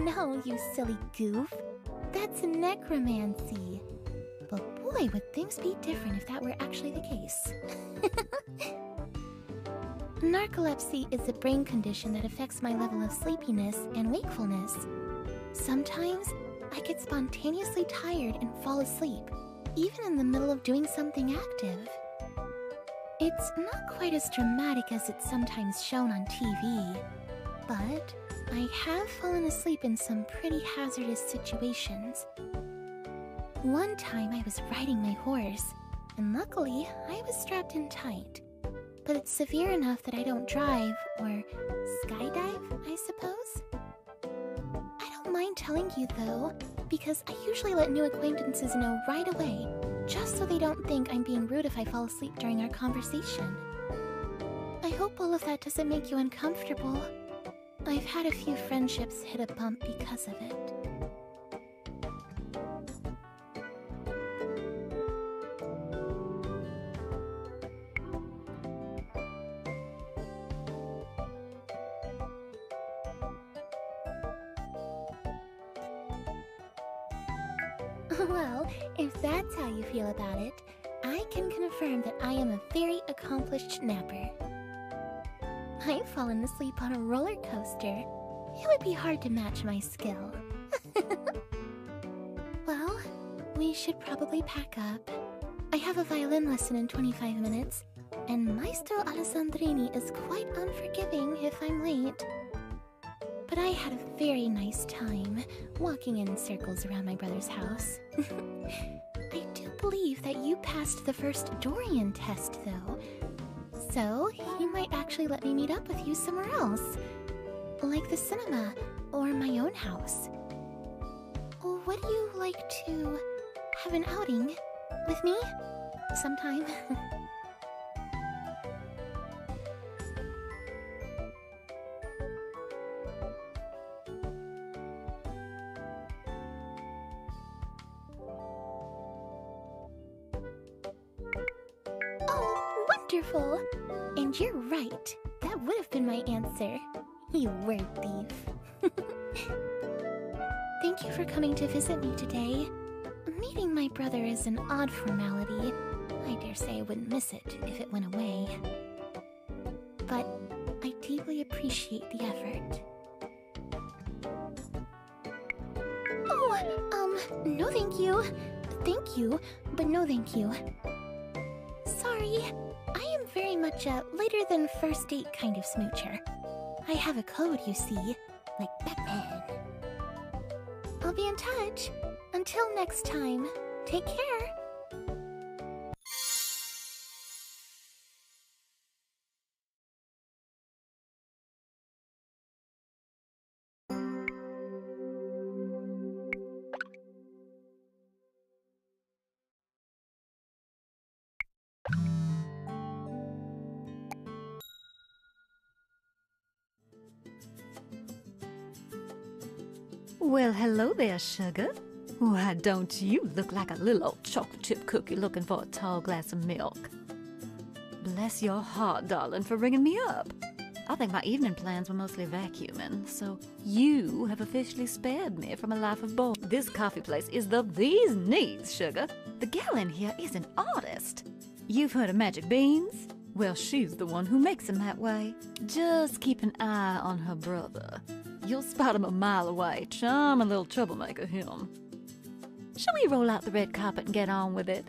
No, you silly goof. That's necromancy. But boy, would things be different if that were actually the case. Narcolepsy is a brain condition that affects my level of sleepiness and wakefulness. Sometimes, I get spontaneously tired and fall asleep, even in the middle of doing something active. It's not quite as dramatic as it's sometimes shown on TV, but I have fallen asleep in some pretty hazardous situations. One time I was riding my horse, and luckily I was strapped in tight. But it's severe enough that I don't drive, or skydive, I suppose? I don't mind telling you though, because I usually let new acquaintances know right away, just so they don't think I'm being rude if I fall asleep during our conversation. I hope all of that doesn't make you uncomfortable. I've had a few friendships hit a bump because of it. Well, if that's how you feel about it, I can confirm that I am a very accomplished napper. I've fallen asleep on a roller coaster. It would be hard to match my skill. Well, we should probably pack up. I have a violin lesson in 25 minutes, and Maestro Alessandrini is quite unforgiving if I'm late. But I had a very nice time walking in circles around my brother's house. I do believe that you passed the first Dorian test, though. So, he might actually let me meet up with you somewhere else. Like the cinema, or my own house. Would you like to have an outing with me sometime? Oh, wonderful! And you're right. That would have been my answer. You word thief. Thank you for coming to visit me today. Meeting my brother is an odd formality. I dare say I wouldn't miss it if it went away. But I deeply appreciate the effort. Oh, no thank you. Thank you, but no thank you. Sorry, I am very much a later than first date kind of smoocher. I have a code, you see, like Batman. I'll be in touch. Until next time, take care. Well, hello there, sugar. Why don't you look like a little old chocolate chip cookie looking for a tall glass of milk? Bless your heart, darling, for ringing me up. I think my evening plans were mostly vacuuming, so you have officially spared me from a life of bore. This coffee place is the bee's knees, sugar. The gal in here is an artist. You've heard of magic beans? Well, she's the one who makes them that way. Just keep an eye on her brother. You'll spot him a mile away. Charming little troublemaker, him. Shall we roll out the red carpet and get on with it?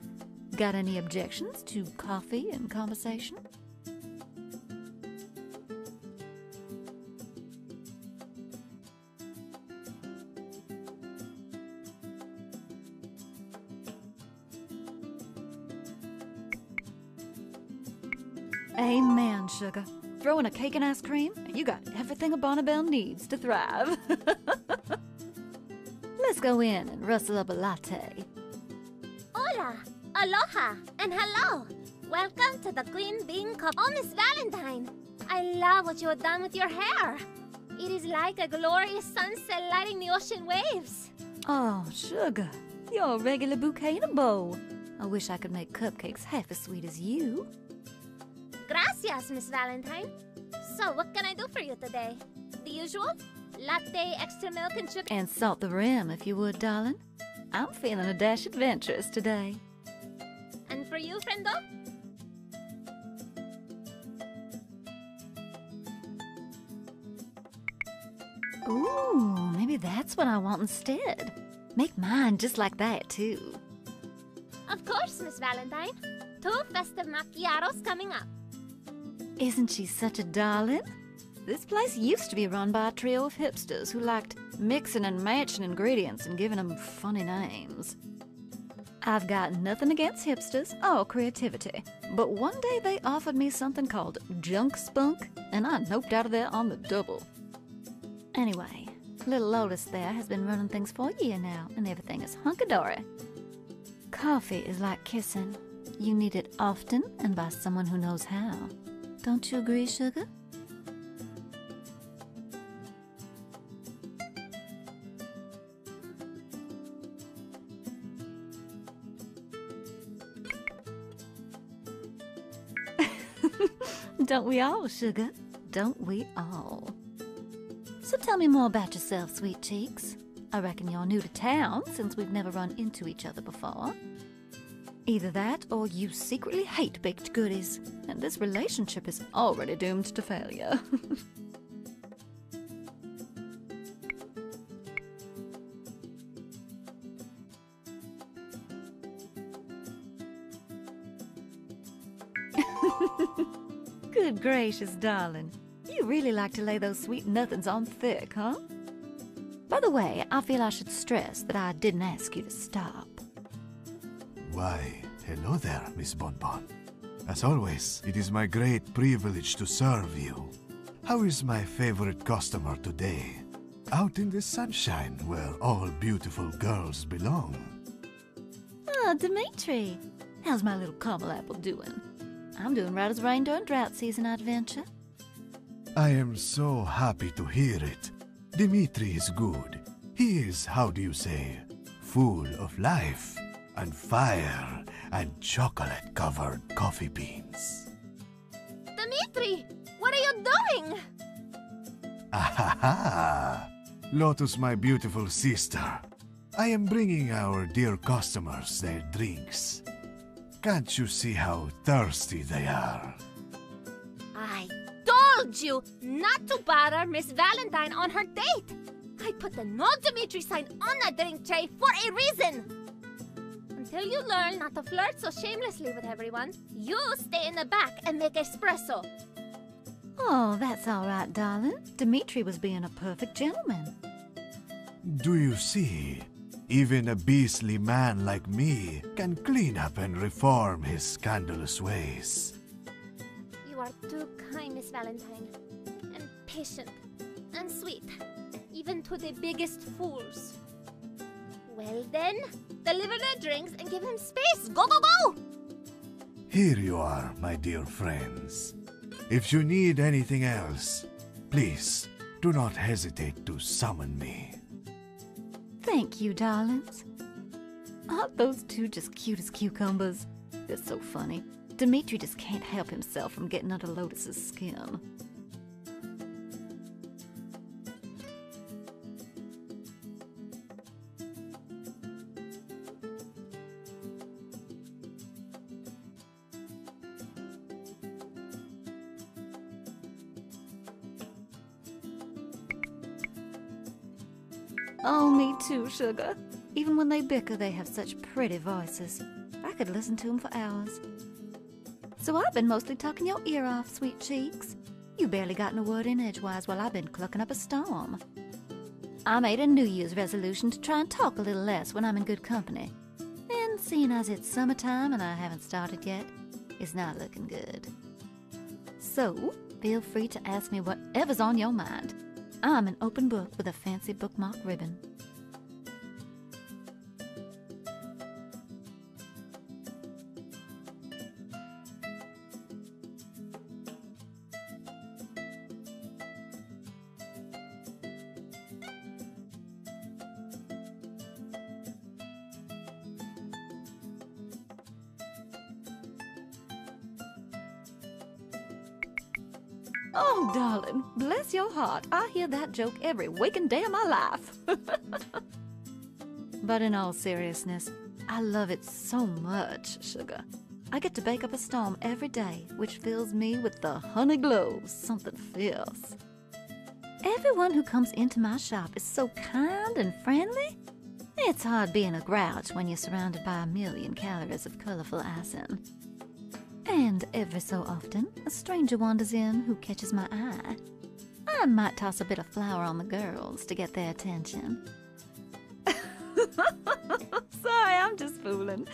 Got any objections to coffee and conversation? Amen, sugar. Throw in a cake and ice cream, and you got everything a Bonnibel needs to thrive. Let's go in and rustle up a latte. Hola, aloha, and hello. Welcome to the Queen Bean Cup. Oh, Miss Valentine, I love what you have done with your hair. It is like a glorious sunset lighting the ocean waves. Oh, sugar, you're a regular bouquet in a bowl. I wish I could make cupcakes half as sweet as you. Gracias, Miss Valentine. So, what can I do for you today? The usual? Latte, extra milk, and sugar? And salt the rim, if you would, darling. I'm feeling a dash adventurous today. And for you, friendo? Ooh, maybe that's what I want instead. Make mine just like that, too. Of course, Miss Valentine. 2 festive macchiatos coming up. Isn't she such a darling? This place used to be run by a trio of hipsters who liked mixing and matching ingredients and giving them funny names. I've got nothing against hipsters or creativity, but one day they offered me something called junk spunk, and I noped out of there on the double. Anyway, little Lotus there has been running things for a year now, and everything is hunky-dory. Coffee is like kissing. You need it often and by someone who knows how. Don't you agree, sugar? Don't we all, sugar? Don't we all? So tell me more about yourself, sweet cheeks. I reckon you're new to town since we've never run into each other before. Either that or you secretly hate baked goodies, and this relationship is already doomed to failure. Good gracious, darling. You really like to lay those sweet nothings on thick, huh? By the way, I feel I should stress that I didn't ask you to stop. Why, hello there, Miss Bonbon. As always, it is my great privilege to serve you. How is my favorite customer today? Out in the sunshine where all beautiful girls belong. Ah, Dmitri. How's my little caramel apple doing? I'm doing right as rain during drought season, I'd venture. I am so happy to hear it. Dmitri is good. He is, how do you say, full of life and fire and chocolate-covered coffee beans. Dmitri, what are you doing? Ahaha! Lotus, my beautiful sister. I am bringing our dear customers their drinks. Can't you see how thirsty they are? I told you not to bother Miss Valentine on her date. I put the No Dmitri sign on that drink tray for a reason. Until you learn not to flirt so shamelessly with everyone, you stay in the back and make espresso. Oh, that's all right, darling. Dmitri was being a perfect gentleman. Do you see? Even a beastly man like me can clean up and reform his scandalous ways. You are too kind, Miss Valentine, and patient, and sweet, even to the biggest fools. Well then, deliver their drinks and give him space. Go, go, go! Here you are, my dear friends. If you need anything else, please do not hesitate to summon me. Thank you, darlings. Aren't those two just cute as cucumbers? They're so funny. Dmitri just can't help himself from getting under Lotus's skin. Oh, me too, sugar. Even when they bicker, they have such pretty voices. I could listen to them for hours. So I've been mostly talking your ear off, sweet cheeks. You barely gotten a word in edgewise while I've been clucking up a storm. I made a New Year's resolution to try and talk a little less when I'm in good company. And seeing as it's summertime and I haven't started yet, it's not looking good. So, feel free to ask me whatever's on your mind. I'm an open book with a fancy bookmark ribbon. Oh, darling, bless your heart. I hear that joke every waking day of my life. But in all seriousness, I love it so much, sugar. I get to bake up a storm every day, which fills me with the honey glow, something fierce. Everyone who comes into my shop is so kind and friendly. It's hard being a grouch when you're surrounded by a million calories of colorful icing. And every so often, a stranger wanders in who catches my eye. I might toss a bit of flour on the girls to get their attention. Sorry, I'm just fooling.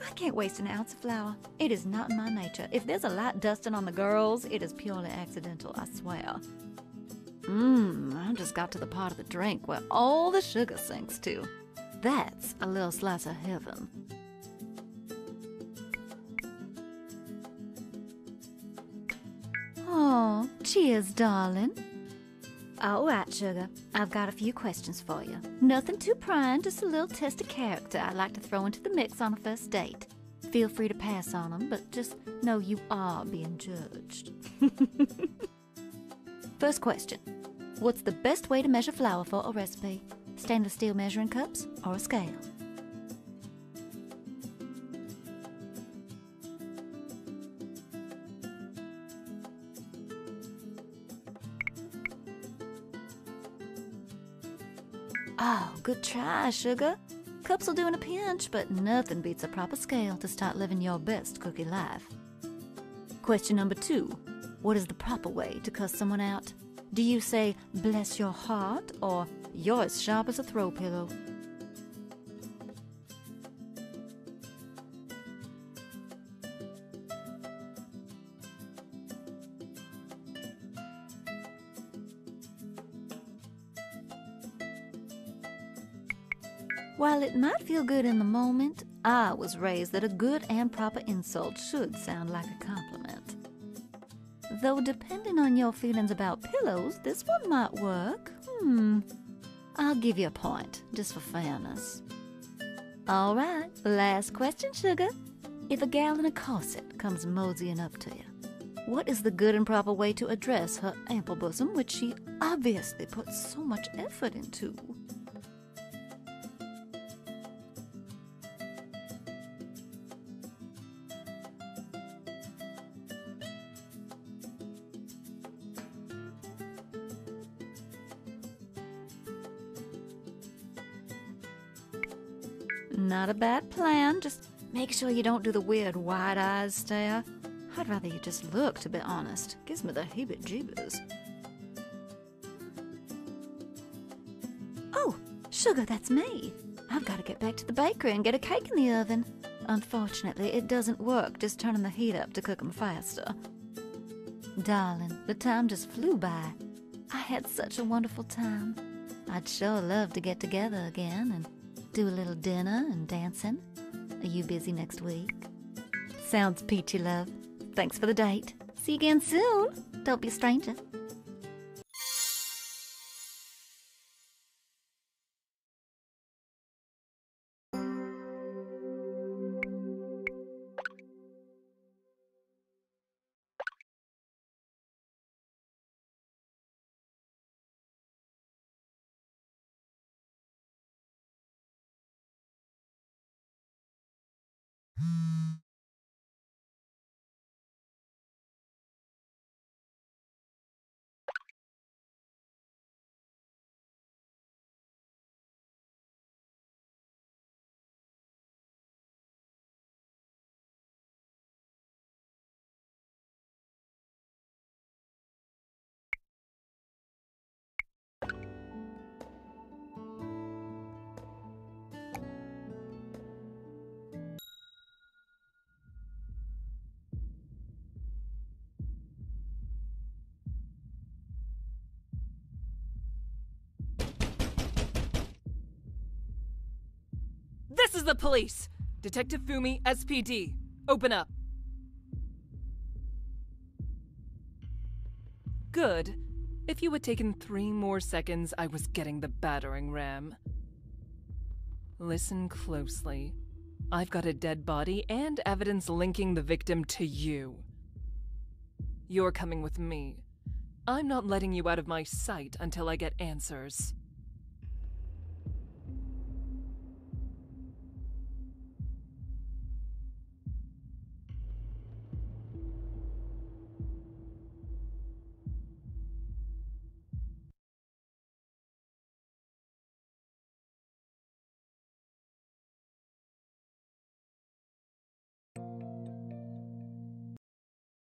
I can't waste an ounce of flour. It is not in my nature. If there's a light dusting on the girls, it is purely accidental, I swear. I just got to the part of the drink where all the sugar sinks to. That's a little slice of heaven. Oh, cheers, darling. All right, sugar. I've got a few questions for you. Nothing too prying, just a little test of character I'd like to throw into the mix on a first date. Feel free to pass on them, but just know you are being judged. First question. What's the best way to measure flour for a recipe? Stainless steel measuring cups or a scale? Oh, good try, sugar. Cups will do in a pinch, but nothing beats a proper scale to start living your best cookie life. Question number 2. What is the proper way to cuss someone out? Do you say, bless your heart, or you're as sharp as a throw pillow? While it might feel good in the moment, I was raised that a good and proper insult should sound like a compliment. Though depending on your feelings about pillows, this one might work. I'll give you a point, just for fairness. All right, last question, sugar. If a gal in a corset comes moseying up to you, what is the good and proper way to address her ample bosom, which she obviously puts so much effort into? Not a bad plan. Just make sure you don't do the weird wide eyes stare. I'd rather you just look, to be honest. Gives me the heebie-jeebies. Oh, sugar, that's me. I've got to get back to the bakery and get a cake in the oven. Unfortunately, it doesn't work just turning the heat up to cook them faster. Darling, the time just flew by. I had such a wonderful time. I'd sure love to get together again and do a little dinner and dancing. Are you busy next week? Sounds peachy, love. Thanks for the date. See you again soon. Don't be a stranger. is the police. Detective Fumi, SPD. Open up. Good. If you had taken 3 more seconds, I was getting the battering ram. Listen closely. I've got a dead body and evidence linking the victim to you. You're coming with me. I'm not letting you out of my sight until I get answers.